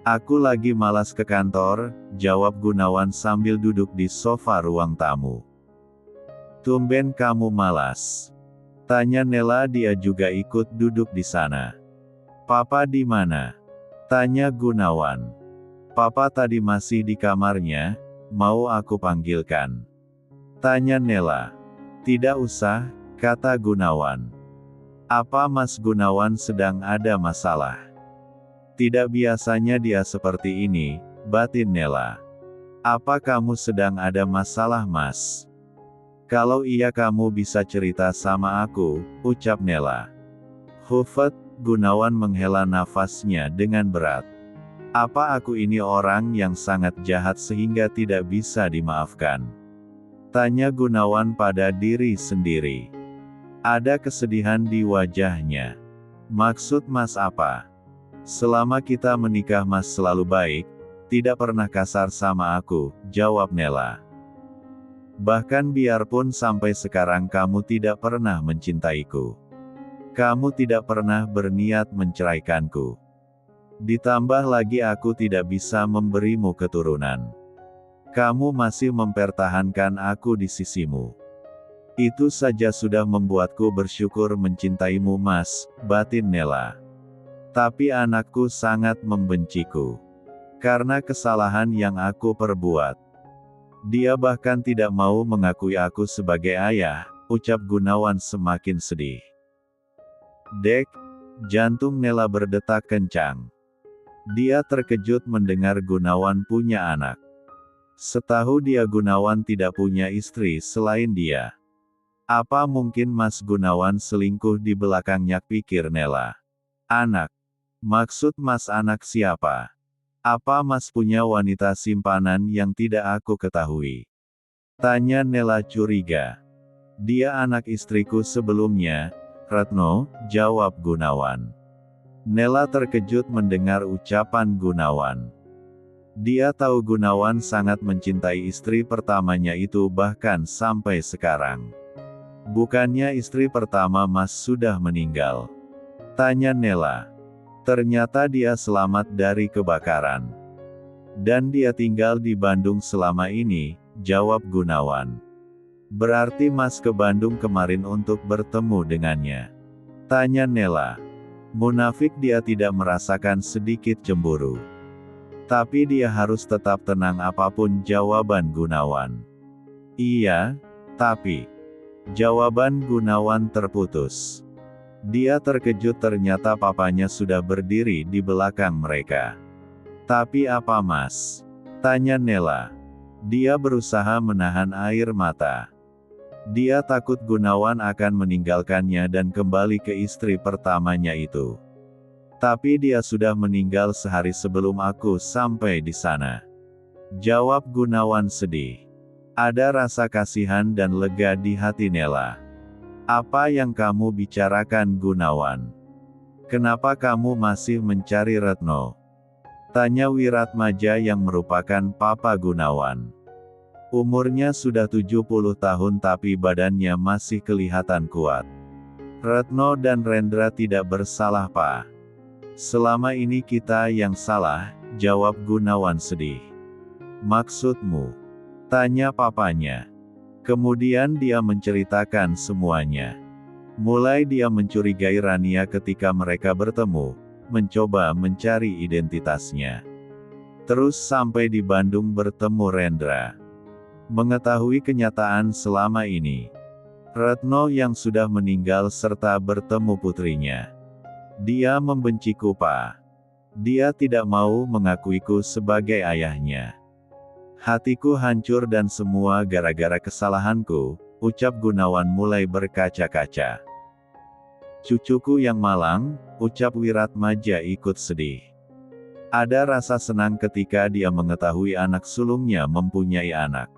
Aku lagi malas ke kantor, jawab Gunawan sambil duduk di sofa ruang tamu. Tumben kamu malas. Tanya Nela dia juga ikut duduk di sana. Papa di mana? Tanya Gunawan. Papa tadi masih di kamarnya, mau aku panggilkan? Tanya Nela. Tidak usah, kata Gunawan. Apa Mas Gunawan sedang ada masalah? Tidak biasanya dia seperti ini, batin Nela. Apa kamu sedang ada masalah Mas? Kalau iya kamu bisa cerita sama aku, ucap Nela. Hufet, Gunawan menghela nafasnya dengan berat. Apa aku ini orang yang sangat jahat sehingga tidak bisa dimaafkan? Tanya Gunawan pada diri sendiri. Ada kesedihan di wajahnya. Maksud Mas apa? Selama kita menikah Mas selalu baik, tidak pernah kasar sama aku, jawab Nela. Bahkan biarpun sampai sekarang kamu tidak pernah mencintaiku. Kamu tidak pernah berniat menceraikanku. Ditambah lagi aku tidak bisa memberimu keturunan. Kamu masih mempertahankan aku di sisimu. Itu saja sudah membuatku bersyukur mencintaimu Mas, batin Nela. Tapi anakku sangat membenciku. Karena kesalahan yang aku perbuat. Dia bahkan tidak mau mengakui aku sebagai ayah, ucap Gunawan semakin sedih. Dek, jantung Nela berdetak kencang. Dia terkejut mendengar Gunawan punya anak. Setahu dia Gunawan tidak punya istri selain dia. Apa mungkin Mas Gunawan selingkuh di belakangnya, pikir Nela. Anak? Maksud Mas anak siapa? Apa Mas punya wanita simpanan yang tidak aku ketahui? Tanya Nela curiga. Dia anak istriku sebelumnya, Retno, jawab Gunawan. Nela terkejut mendengar ucapan Gunawan. Dia tahu Gunawan sangat mencintai istri pertamanya itu bahkan sampai sekarang. Bukannya istri pertama Mas sudah meninggal? Tanya Nela. Ternyata dia selamat dari kebakaran. Dan dia tinggal di Bandung selama ini, jawab Gunawan. Berarti Mas ke Bandung kemarin untuk bertemu dengannya? Tanya Nela. Munafik dia tidak merasakan sedikit cemburu. Tapi dia harus tetap tenang apapun jawaban Gunawan. Iya, tapi... Jawaban Gunawan terputus. Dia terkejut ternyata papanya sudah berdiri di belakang mereka. Tapi apa Mas? Tanya Nela. Dia berusaha menahan air mata. Dia takut Gunawan akan meninggalkannya dan kembali ke istri pertamanya itu. Tapi dia sudah meninggal sehari sebelum aku sampai di sana. Jawab Gunawan sedih. Ada rasa kasihan dan lega di hati Nela. Apa yang kamu bicarakan Gunawan? Kenapa kamu masih mencari Retno? Tanya Wiratmaja yang merupakan papa Gunawan. Umurnya sudah 70 tahun tapi badannya masih kelihatan kuat. Retno dan Rendra tidak bersalah Pak. Selama ini kita yang salah, jawab Gunawan sedih. Maksudmu? Tanya papanya. Kemudian dia menceritakan semuanya. Mulai dia mencurigai Rania ketika mereka bertemu, mencoba mencari identitasnya. Terus sampai di Bandung bertemu Rendra. Mengetahui kenyataan selama ini. Retno yang sudah meninggal serta bertemu putrinya. Dia membenciku Pak. Dia tidak mau mengakuiku sebagai ayahnya. Hatiku hancur dan semua gara-gara kesalahanku, ucap Gunawan mulai berkaca-kaca. Cucuku yang malang, ucap Wiratmaja ikut sedih. Ada rasa senang ketika dia mengetahui anak sulungnya mempunyai anak.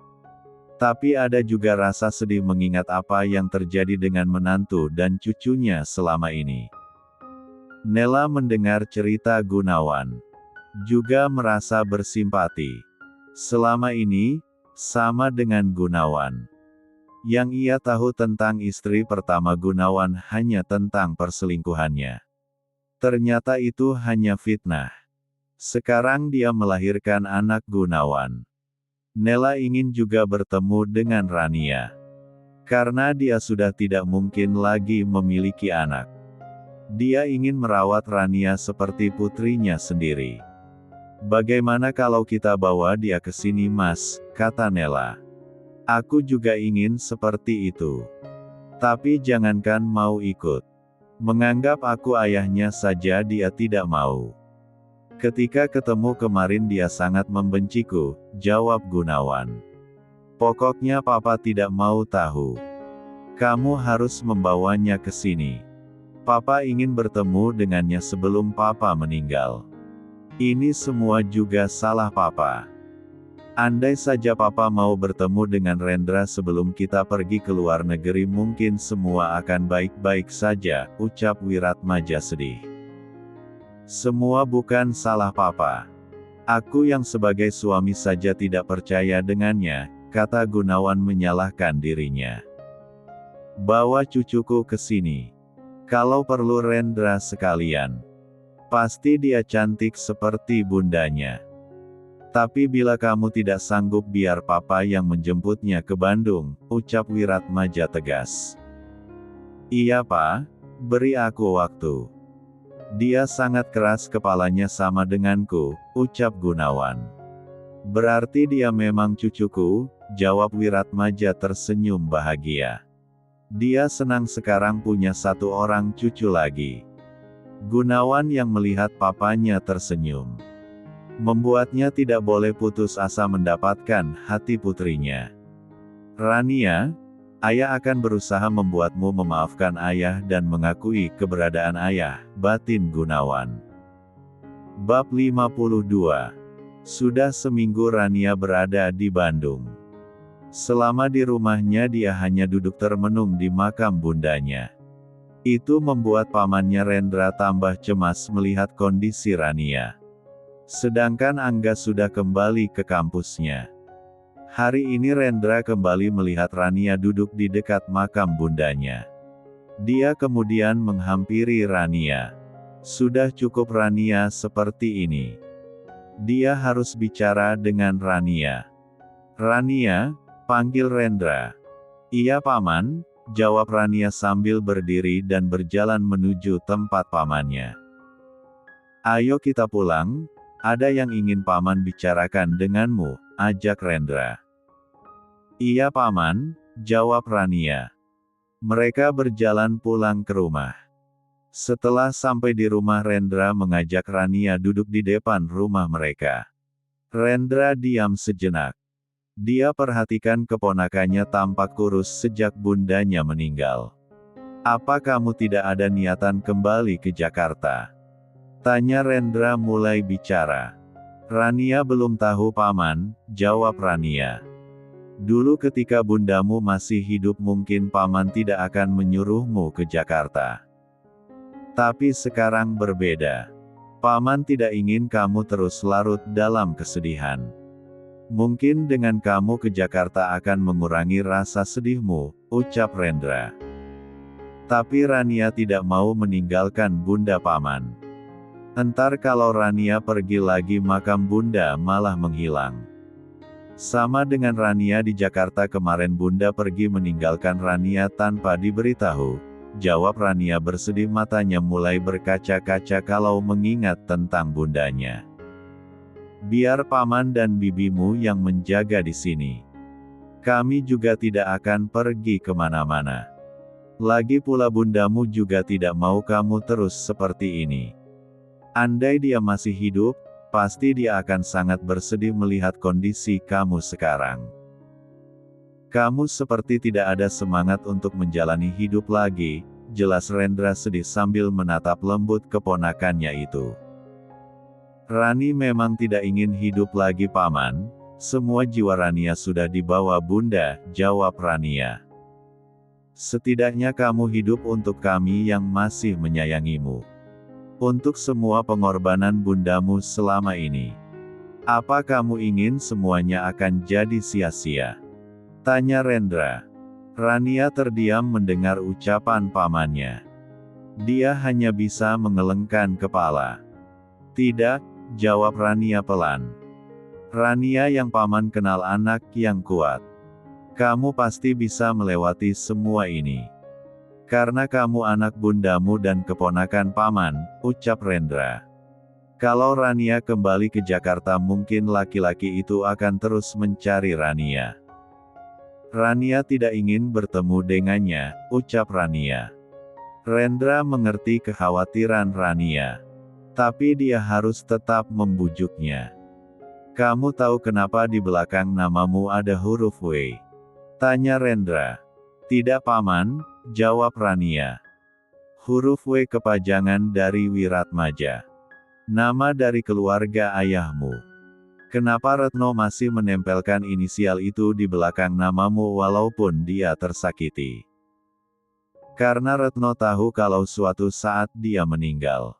Tapi ada juga rasa sedih mengingat apa yang terjadi dengan menantu dan cucunya selama ini. Nela mendengar cerita Gunawan. Juga merasa bersimpati. Selama ini, sama dengan Gunawan. Yang ia tahu tentang istri pertama Gunawan hanya tentang perselingkuhannya. Ternyata itu hanya fitnah. Sekarang dia melahirkan anak Gunawan. Nela ingin juga bertemu dengan Rania. Karena dia sudah tidak mungkin lagi memiliki anak. Dia ingin merawat Rania seperti putrinya sendiri. Bagaimana kalau kita bawa dia ke sini Mas, kata Nela. Aku juga ingin seperti itu. Tapi jangankan mau ikut. Menganggap aku ayahnya saja dia tidak mau. Ketika ketemu kemarin dia sangat membenciku, jawab Gunawan. Pokoknya Papa tidak mau tahu. Kamu harus membawanya ke sini. Papa ingin bertemu dengannya sebelum Papa meninggal. Ini semua juga salah papa. Andai saja papa mau bertemu dengan Rendra sebelum kita pergi ke luar negeri, mungkin semua akan baik-baik saja, ucap Wiratmaja sedih. Semua bukan salah papa. Aku yang sebagai suami saja tidak percaya dengannya, kata Gunawan menyalahkan dirinya. Bawa cucuku ke sini. Kalau perlu Rendra sekalian. Pasti dia cantik seperti bundanya. Tapi bila kamu tidak sanggup, biar papa yang menjemputnya ke Bandung, ucap Wiratmaja tegas. Iya Pak, beri aku waktu. Dia sangat keras kepalanya sama denganku, ucap Gunawan. Berarti dia memang cucuku, jawab Wiratmaja tersenyum bahagia. Dia senang sekarang punya satu orang cucu lagi. Gunawan yang melihat papanya tersenyum membuatnya tidak boleh putus asa mendapatkan hati putrinya. Rania, ayah akan berusaha membuatmu memaafkan ayah dan mengakui keberadaan ayah, batin Gunawan. Bab 52. Sudah seminggu Rania berada di Bandung. Selama di rumahnya dia hanya duduk termenung di makam bundanya. Itu membuat pamannya Rendra tambah cemas melihat kondisi Rania. Sedangkan Angga sudah kembali ke kampusnya. Hari ini Rendra kembali melihat Rania duduk di dekat makam bundanya. Dia kemudian menghampiri Rania. Sudah cukup Rania seperti ini. Dia harus bicara dengan Rania. Rania, panggil Rendra. Iya paman, jawab Rania sambil berdiri dan berjalan menuju tempat pamannya. Ayo kita pulang. Ada yang ingin paman bicarakan denganmu, ajak Rendra. Iya paman, jawab Rania. Mereka berjalan pulang ke rumah. Setelah sampai di rumah, Rendra mengajak Rania duduk di depan rumah mereka. Rendra diam sejenak. Dia perhatikan keponakannya tampak kurus sejak bundanya meninggal. Apa kamu tidak ada niatan kembali ke Jakarta? Tanya Rendra mulai bicara. Rania belum tahu paman, jawab Rania. Dulu ketika bundamu masih hidup mungkin paman tidak akan menyuruhmu ke Jakarta. Tapi sekarang berbeda. Paman tidak ingin kamu terus larut dalam kesedihan. Mungkin dengan kamu ke Jakarta akan mengurangi rasa sedihmu, ucap Rendra. Tapi Rania tidak mau meninggalkan bunda paman. Entar kalau Rania pergi lagi makam bunda malah menghilang. Sama dengan Rania di Jakarta kemarin, bunda pergi meninggalkan Rania tanpa diberitahu, jawab Rania bersedih, matanya mulai berkaca-kaca kalau mengingat tentang bundanya. Biar paman dan bibimu yang menjaga di sini. Kami juga tidak akan pergi kemana-mana. Lagi pula bundamu juga tidak mau kamu terus seperti ini. Andai dia masih hidup, pasti dia akan sangat bersedih melihat kondisi kamu sekarang. Kamu seperti tidak ada semangat untuk menjalani hidup lagi, jelas Rendra sedih sambil menatap lembut keponakannya itu. Rani memang tidak ingin hidup lagi paman, semua jiwa Rania sudah dibawa bunda, jawab Rania. Setidaknya kamu hidup untuk kami yang masih menyayangimu. Untuk semua pengorbanan bundamu selama ini. Apa kamu ingin semuanya akan jadi sia-sia? Tanya Rendra. Rania terdiam mendengar ucapan pamannya. Dia hanya bisa mengelengkan kepala. Tidak, jawab Rania pelan. Rania yang paman kenal anak yang kuat. Kamu pasti bisa melewati semua ini. Karena kamu anak bundamu dan keponakan paman, ucap Rendra. Kalau Rania kembali ke Jakarta mungkin laki-laki itu akan terus mencari Rania. Rania tidak ingin bertemu dengannya, ucap Rania. Rendra mengerti kekhawatiran Rania. Tapi dia harus tetap membujuknya. Kamu tahu kenapa di belakang namamu ada huruf W? Tanya Rendra. Tidak paman, jawab Rania. Huruf W kepajangan dari Wiratmaja. Nama dari keluarga ayahmu. Kenapa Retno masih menempelkan inisial itu di belakang namamu walaupun dia tersakiti? Karena Retno tahu kalau suatu saat dia meninggal.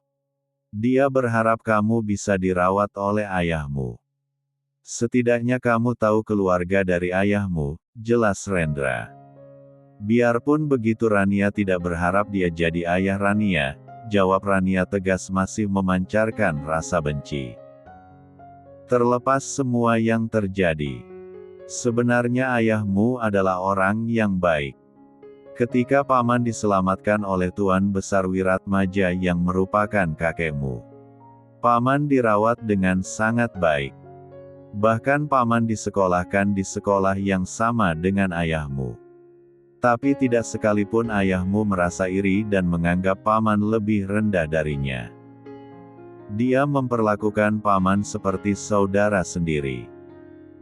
Dia berharap kamu bisa dirawat oleh ayahmu. Setidaknya kamu tahu keluarga dari ayahmu, jelas Rendra. Biarpun begitu Rania tidak berharap dia jadi ayah Rania, jawab Rania tegas masih memancarkan rasa benci. Terlepas semua yang terjadi, sebenarnya ayahmu adalah orang yang baik. Ketika Paman diselamatkan oleh Tuan Besar Wiratmaja yang merupakan kakekmu, Paman dirawat dengan sangat baik. Bahkan Paman disekolahkan di sekolah yang sama dengan ayahmu. Tapi tidak sekalipun ayahmu merasa iri dan menganggap Paman lebih rendah darinya. Dia memperlakukan Paman seperti saudara sendiri.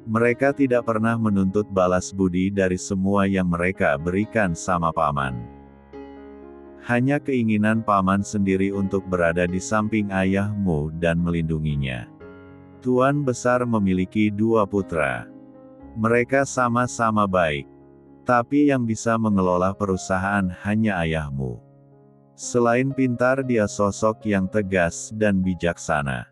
Mereka tidak pernah menuntut balas budi dari semua yang mereka berikan sama Paman. Hanya keinginan Paman sendiri untuk berada di samping ayahmu dan melindunginya. Tuan Besar memiliki 2 putra. Mereka sama-sama baik. Tapi yang bisa mengelola perusahaan hanya ayahmu. Selain pintar, dia sosok yang tegas dan bijaksana.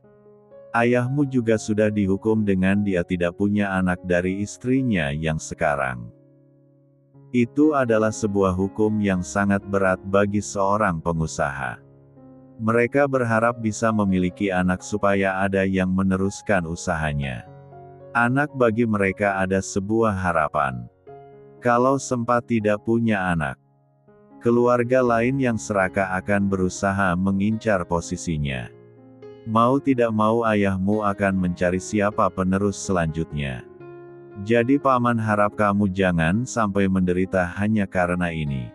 Ayahmu juga sudah dihukum dengan dia tidak punya anak dari istrinya yang sekarang. Itu adalah sebuah hukum yang sangat berat bagi seorang pengusaha. Mereka berharap bisa memiliki anak supaya ada yang meneruskan usahanya. Anak bagi mereka ada sebuah harapan. Kalau sempat tidak punya anak, keluarga lain yang serakah akan berusaha mengincar posisinya. Mau tidak mau ayahmu akan mencari siapa penerus selanjutnya. Jadi Paman harap kamu jangan sampai menderita hanya karena ini.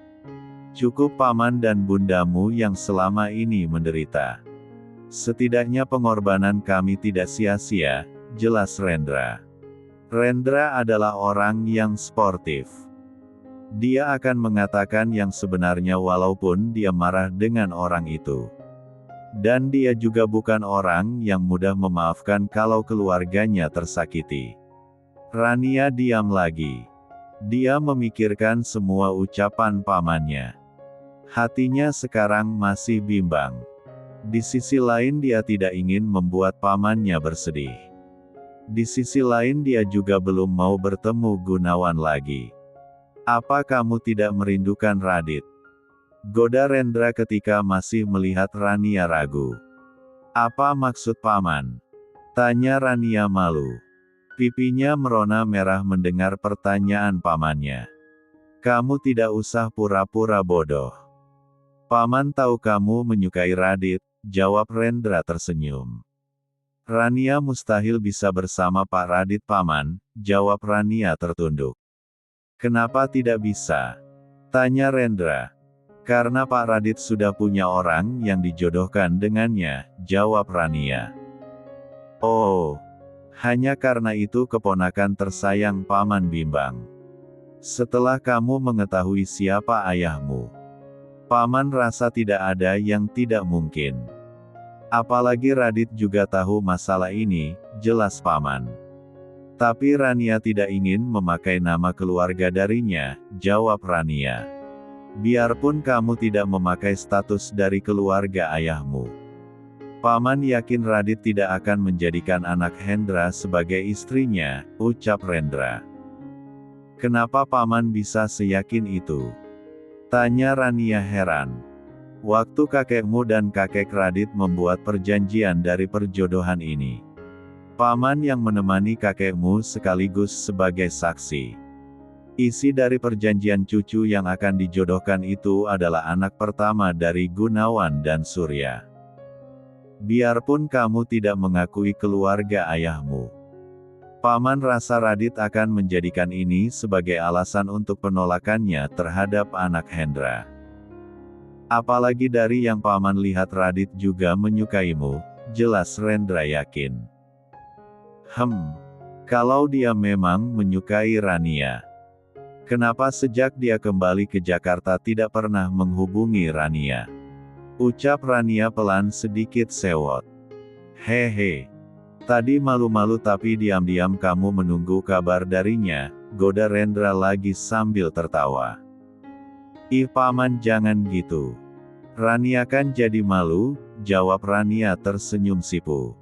Cukup Paman dan bundamu yang selama ini menderita. Setidaknya pengorbanan kami tidak sia-sia, jelas Rendra. Rendra adalah orang yang sportif. Dia akan mengatakan yang sebenarnya walaupun dia marah dengan orang itu. Dan dia juga bukan orang yang mudah memaafkan kalau keluarganya tersakiti. Rania diam lagi. Dia memikirkan semua ucapan pamannya. Hatinya sekarang masih bimbang. Di sisi lain dia tidak ingin membuat pamannya bersedih. Di sisi lain dia juga belum mau bertemu Gunawan lagi. Apa kamu tidak merindukan Radit? Goda Rendra ketika masih melihat Rania ragu. Apa maksud Paman? Tanya Rania malu. Pipinya merona merah mendengar pertanyaan pamannya. Kamu tidak usah pura-pura bodoh. Paman tahu kamu menyukai Radit, jawab Rendra tersenyum. Rania mustahil bisa bersama Pak Radit Paman, jawab Rania tertunduk. Kenapa tidak bisa? Tanya Rendra. Karena Pak Radit sudah punya orang yang dijodohkan dengannya, jawab Rania. Oh, hanya karena itu keponakan tersayang Paman bimbang. Setelah kamu mengetahui siapa ayahmu, Paman rasa tidak ada yang tidak mungkin. Apalagi Radit juga tahu masalah ini, jelas Paman. Tapi Rania tidak ingin memakai nama keluarga darinya, jawab Rania. Biarpun kamu tidak memakai status dari keluarga ayahmu, Paman yakin Radit tidak akan menjadikan anak Hendra sebagai istrinya, ucap Rendra. Kenapa Paman bisa seyakin itu? Tanya Rania heran. Waktu kakekmu dan kakek Radit membuat perjanjian dari perjodohan ini, Paman yang menemani kakekmu sekaligus sebagai saksi. Isi dari perjanjian cucu yang akan dijodohkan itu adalah anak pertama dari Gunawan dan Surya. Biarpun kamu tidak mengakui keluarga ayahmu, Paman rasa Radit akan menjadikan ini sebagai alasan untuk penolakannya terhadap anak Hendra. Apalagi dari yang Paman lihat Radit juga menyukaimu, jelas Rendra yakin. Kalau dia memang menyukai Rania, kenapa sejak dia kembali ke Jakarta tidak pernah menghubungi Rania? Ucap Rania pelan sedikit sewot. Hehe. Tadi malu-malu tapi diam-diam kamu menunggu kabar darinya, goda Rendra lagi sambil tertawa. Ih paman jangan gitu. Rania kan jadi malu, jawab Rania tersenyum sipu.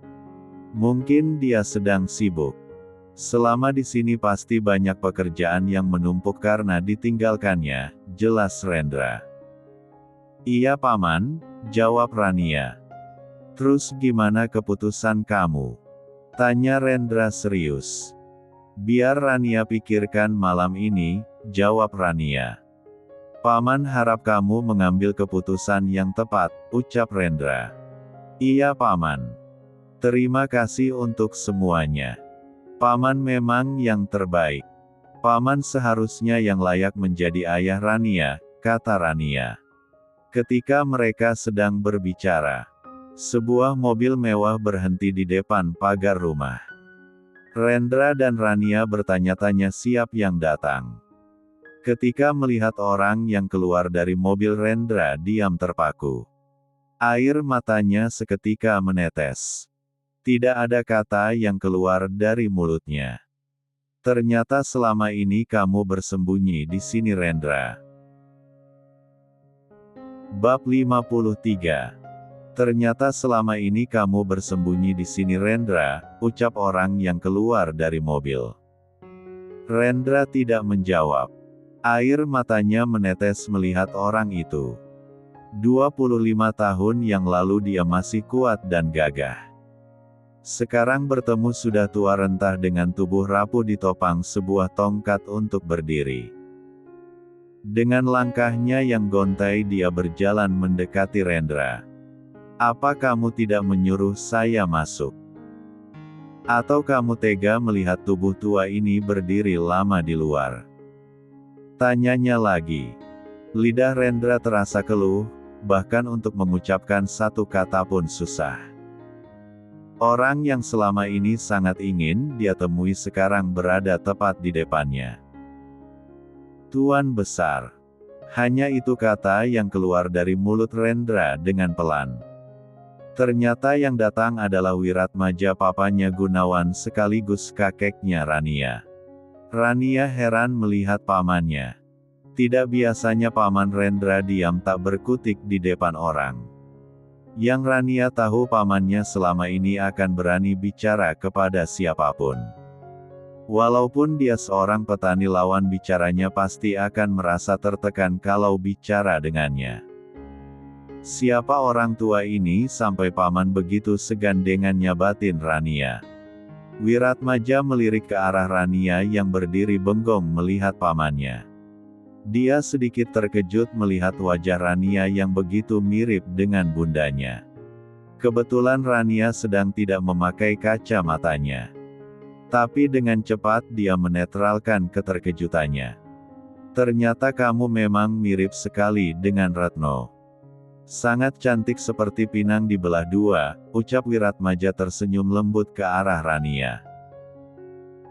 Mungkin dia sedang sibuk. Selama di sini pasti banyak pekerjaan yang menumpuk karena ditinggalkannya, jelas Rendra. Iya paman, jawab Rania. Terus gimana keputusan kamu? Tanya Rendra serius. Biar Rania pikirkan malam ini, jawab Rania. Paman harap kamu mengambil keputusan yang tepat, ucap Rendra. Iya paman. Terima kasih untuk semuanya. Paman memang yang terbaik. Paman seharusnya yang layak menjadi ayah Rania, kata Rania. Ketika mereka sedang berbicara, sebuah mobil mewah berhenti di depan pagar rumah. Rendra dan Rania bertanya-tanya siapa yang datang. Ketika melihat orang yang keluar dari mobil, Rendra diam terpaku. Air matanya seketika menetes. Tidak ada kata yang keluar dari mulutnya. Ternyata selama ini kamu bersembunyi di sini Rendra. Bab 53. Ternyata selama ini kamu bersembunyi di sini Rendra, ucap orang yang keluar dari mobil. Rendra tidak menjawab. Air matanya menetes melihat orang itu. 25 tahun yang lalu dia masih kuat dan gagah. Sekarang bertemu sudah tua rentah dengan tubuh rapuh ditopang sebuah tongkat untuk berdiri. Dengan langkahnya yang gontai dia berjalan mendekati Rendra. Apa kamu tidak menyuruh saya masuk? Atau kamu tega melihat tubuh tua ini berdiri lama di luar? Tanyanya lagi. Lidah Rendra terasa keluh, bahkan untuk mengucapkan satu kata pun susah. Orang yang selama ini sangat ingin dia temui sekarang berada tepat di depannya. Tuan besar. Hanya itu kata yang keluar dari mulut Rendra dengan pelan. Ternyata yang datang adalah Wiratmaja papanya Gunawan sekaligus kakeknya Rania. Rania heran melihat pamannya. Tidak biasanya paman Rendra diam tak berkutik di depan orang. Yang Rania tahu pamannya selama ini akan berani bicara kepada siapapun. Walaupun dia seorang petani, lawan bicaranya pasti akan merasa tertekan kalau bicara dengannya. Siapa orang tua ini sampai paman begitu segan dengannya, batin Rania. Wiratmaja melirik ke arah Rania yang berdiri bengong melihat pamannya. Dia sedikit terkejut melihat wajah Rania yang begitu mirip dengan bundanya. Kebetulan Rania sedang tidak memakai kacamatanya. Tapi dengan cepat dia menetralkan keterkejutannya. Ternyata kamu memang mirip sekali dengan Retno. Sangat cantik seperti pinang dibelah dua, ucap Wiratmaja tersenyum lembut ke arah Rania.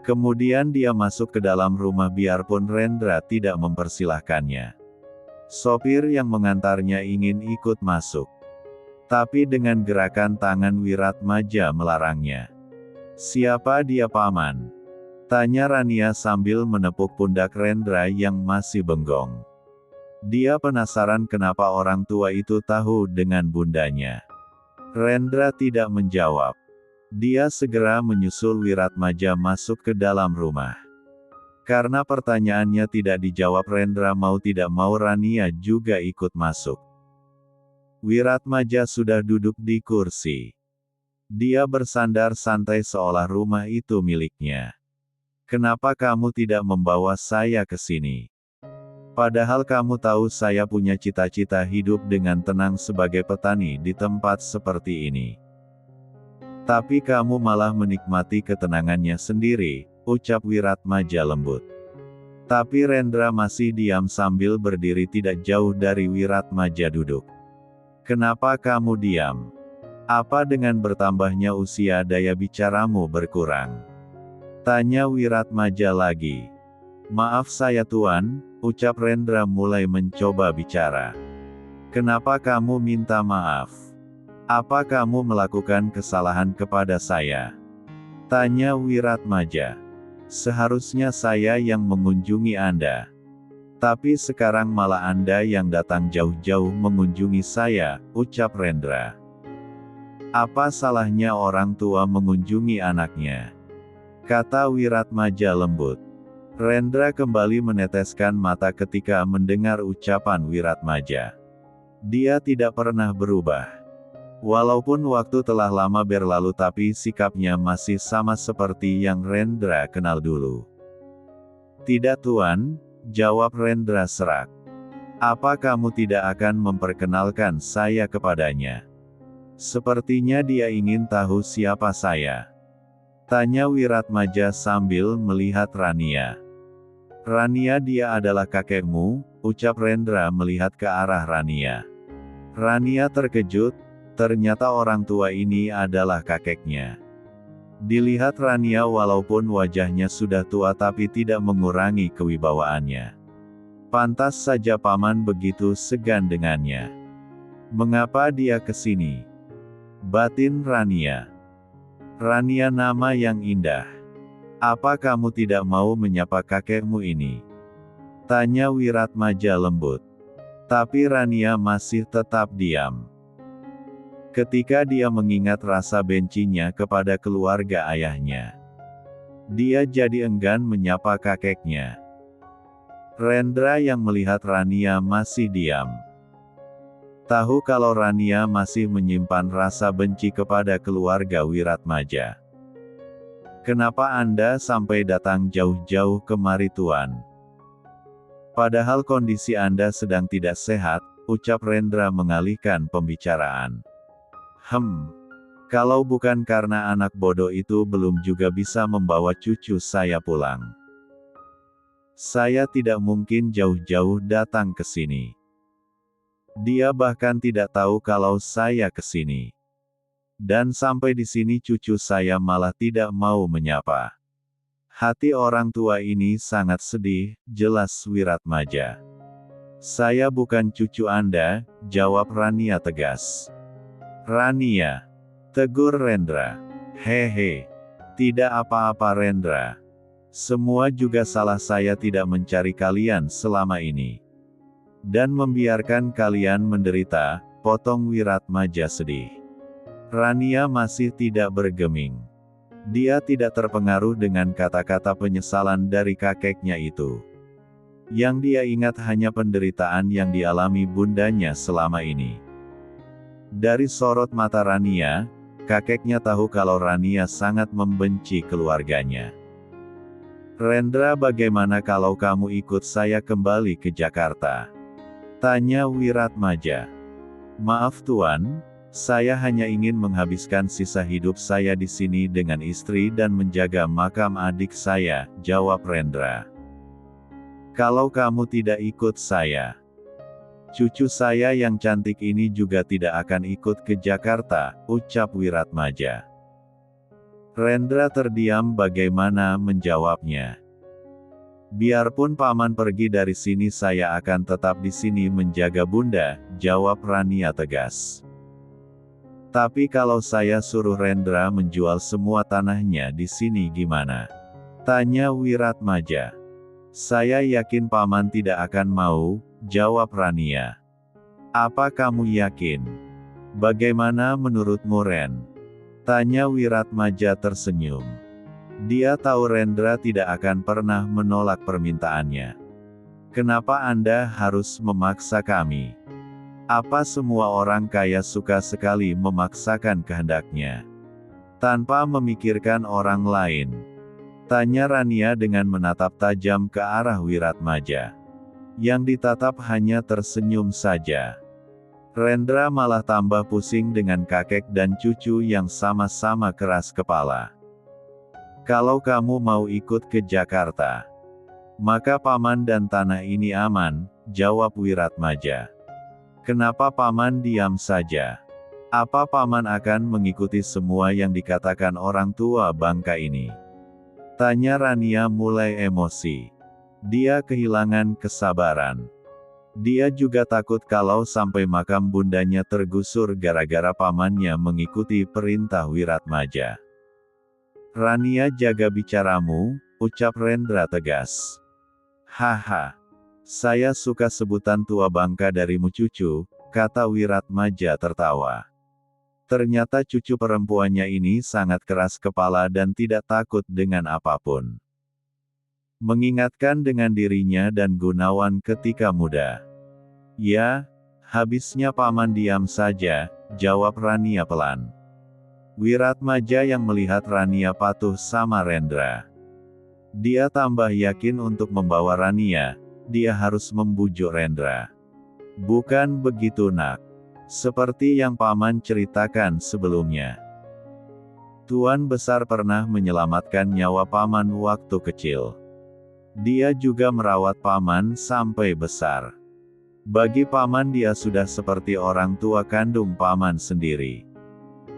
Kemudian dia masuk ke dalam rumah biarpun Rendra tidak mempersilahkannya. Sopir yang mengantarnya ingin ikut masuk. Tapi dengan gerakan tangan Wiratmaja melarangnya. Siapa dia paman? Tanya Rania sambil menepuk pundak Rendra yang masih bengong. Dia penasaran kenapa orang tua itu tahu dengan bundanya. Rendra tidak menjawab. Dia segera menyusul Wiratmaja masuk ke dalam rumah. Karena pertanyaannya tidak dijawab, Rendra mau tidak mau Rania juga ikut masuk. Wiratmaja sudah duduk di kursi. Dia bersandar santai seolah rumah itu miliknya. Kenapa kamu tidak membawa saya ke sini? Padahal kamu tahu saya punya cita-cita hidup dengan tenang sebagai petani di tempat seperti ini. Tapi kamu malah menikmati ketenangannya sendiri, ucap Wiratmaja lembut. Tapi Rendra masih diam sambil berdiri tidak jauh dari Wiratmaja duduk. Kenapa kamu diam? Apa dengan bertambahnya usia daya bicaramu berkurang? Tanya Wiratmaja lagi. Maaf saya tuan, ucap Rendra mulai mencoba bicara. Kenapa kamu minta maaf? Apa kamu melakukan kesalahan kepada saya? Tanya Wiratmaja. Seharusnya saya yang mengunjungi Anda. Tapi sekarang malah Anda yang datang jauh-jauh mengunjungi saya, ucap Rendra. Apa salahnya orang tua mengunjungi anaknya? Kata Wiratmaja lembut. Rendra kembali meneteskan mata ketika mendengar ucapan Wiratmaja. Dia tidak pernah berubah. Walaupun waktu telah lama berlalu tapi sikapnya masih sama seperti yang Rendra kenal dulu. Tidak Tuan, jawab Rendra serak. Apa kamu tidak akan memperkenalkan saya kepadanya? Sepertinya dia ingin tahu siapa saya. Tanya Wiratmaja sambil melihat Rania. Rania, dia adalah kakekmu, ucap Rendra melihat ke arah Rania. Rania terkejut, ternyata orang tua ini adalah kakeknya. Dilihat Rania walaupun wajahnya sudah tua tapi tidak mengurangi kewibawaannya. Pantas saja paman begitu segan dengannya. Mengapa dia ke sini? Batin Rania. Rania, nama yang indah. Apa kamu tidak mau menyapa kakekmu ini? Tanya Wiratmaja lembut. Tapi Rania masih tetap diam. Ketika dia mengingat rasa bencinya kepada keluarga ayahnya, dia jadi enggan menyapa kakeknya. Rendra yang melihat Rania masih diam. Tahu kalau Rania masih menyimpan rasa benci kepada keluarga Wiratmaja. Kenapa Anda sampai datang jauh-jauh kemari Tuan? Padahal kondisi Anda sedang tidak sehat, ucap Rendra mengalihkan pembicaraan. Kalau bukan karena anak bodoh itu belum juga bisa membawa cucu saya pulang. Saya tidak mungkin jauh-jauh datang ke sini. Dia bahkan tidak tahu kalau saya ke sini. Dan sampai di sini cucu saya malah tidak mau menyapa. Hati orang tua ini sangat sedih, jelas Wiratmaja. Saya bukan cucu Anda, jawab Rania tegas. Rania, tegur Rendra. Hehe, tidak apa-apa Rendra. Semua juga salah saya tidak mencari kalian selama ini. Dan membiarkan kalian menderita, potong Wiratmaja sedih. Rania masih tidak bergeming. Dia tidak terpengaruh dengan kata-kata penyesalan dari kakeknya itu. Yang dia ingat hanya penderitaan yang dialami bundanya selama ini. Dari sorot mata Rania, kakeknya tahu kalau Rania sangat membenci keluarganya. Rendra, bagaimana kalau kamu ikut saya kembali ke Jakarta? Tanya Wiratmaja. Maaf Tuan, saya hanya ingin menghabiskan sisa hidup saya di sini dengan istri dan menjaga makam adik saya, jawab Rendra. Kalau kamu tidak ikut saya, cucu saya yang cantik ini juga tidak akan ikut ke Jakarta, ucap Wiratmaja. Rendra terdiam bagaimana menjawabnya. Biarpun paman pergi dari sini saya akan tetap di sini menjaga bunda, jawab Rania tegas. Tapi kalau saya suruh Rendra menjual semua tanahnya di sini gimana? Tanya Wiratmaja. Saya yakin paman tidak akan mau, jawab Rania. Apa kamu yakin? Bagaimana menurutmu Ren? Tanya Wiratmaja tersenyum. Dia tahu Rendra tidak akan pernah menolak permintaannya. Kenapa Anda harus memaksa kami? Apa semua orang kaya suka sekali memaksakan kehendaknya? Tanpa memikirkan orang lain? Tanya Rania dengan menatap tajam ke arah Wiratmaja. Yang ditatap hanya tersenyum saja. Rendra malah tambah pusing dengan kakek dan cucu yang sama-sama keras kepala. Kalau kamu mau ikut ke Jakarta, maka paman dan tanah ini aman, jawab Wiratmaja. Kenapa paman diam saja? Apa paman akan mengikuti semua yang dikatakan orang tua bangka ini? Tanya Rania mulai emosi. Dia kehilangan kesabaran. Dia juga takut kalau sampai makam bundanya tergusur gara-gara pamannya mengikuti perintah Wiratmaja. "Rania, jaga bicaramu," ucap Rendra tegas. "Haha. Saya suka sebutan tua bangka darimu cucu," kata Wiratmaja tertawa. Ternyata cucu perempuannya ini sangat keras kepala dan tidak takut dengan apapun. Mengingatkan dengan dirinya dan Gunawan ketika muda. "Ya, habisnya paman diam saja," jawab Rania pelan. Wiratmaja yang melihat Rania patuh sama Rendra. Dia tambah yakin untuk membawa Rania, dia harus membujuk Rendra. "Bukan begitu nak. Seperti yang paman ceritakan sebelumnya. Tuan Besar pernah menyelamatkan nyawa paman waktu kecil. Dia juga merawat paman sampai besar. Bagi paman dia sudah seperti orang tua kandung paman sendiri.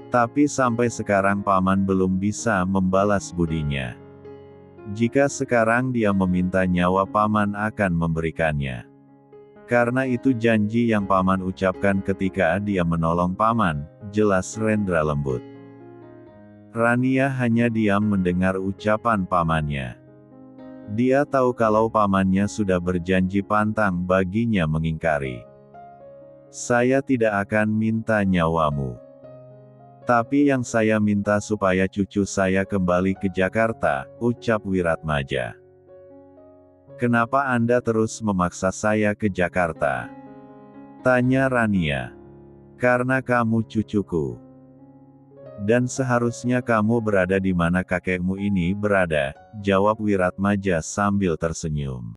Tapi sampai sekarang paman belum bisa membalas budinya. Jika sekarang dia meminta nyawa paman akan memberikannya. Karena itu janji yang paman ucapkan ketika dia menolong paman," jelas Rendra lembut. Rania hanya diam mendengar ucapan pamannya. Dia tahu kalau pamannya sudah berjanji pantang baginya mengingkari. "Saya tidak akan minta nyawamu. Tapi yang saya minta supaya cucu saya kembali ke Jakarta," ucap Wiratmaja. "Kenapa Anda terus memaksa saya ke Jakarta?" tanya Rania. "Karena kamu cucuku. Dan seharusnya kamu berada di mana kakekmu ini berada," jawab Wiratmaja sambil tersenyum.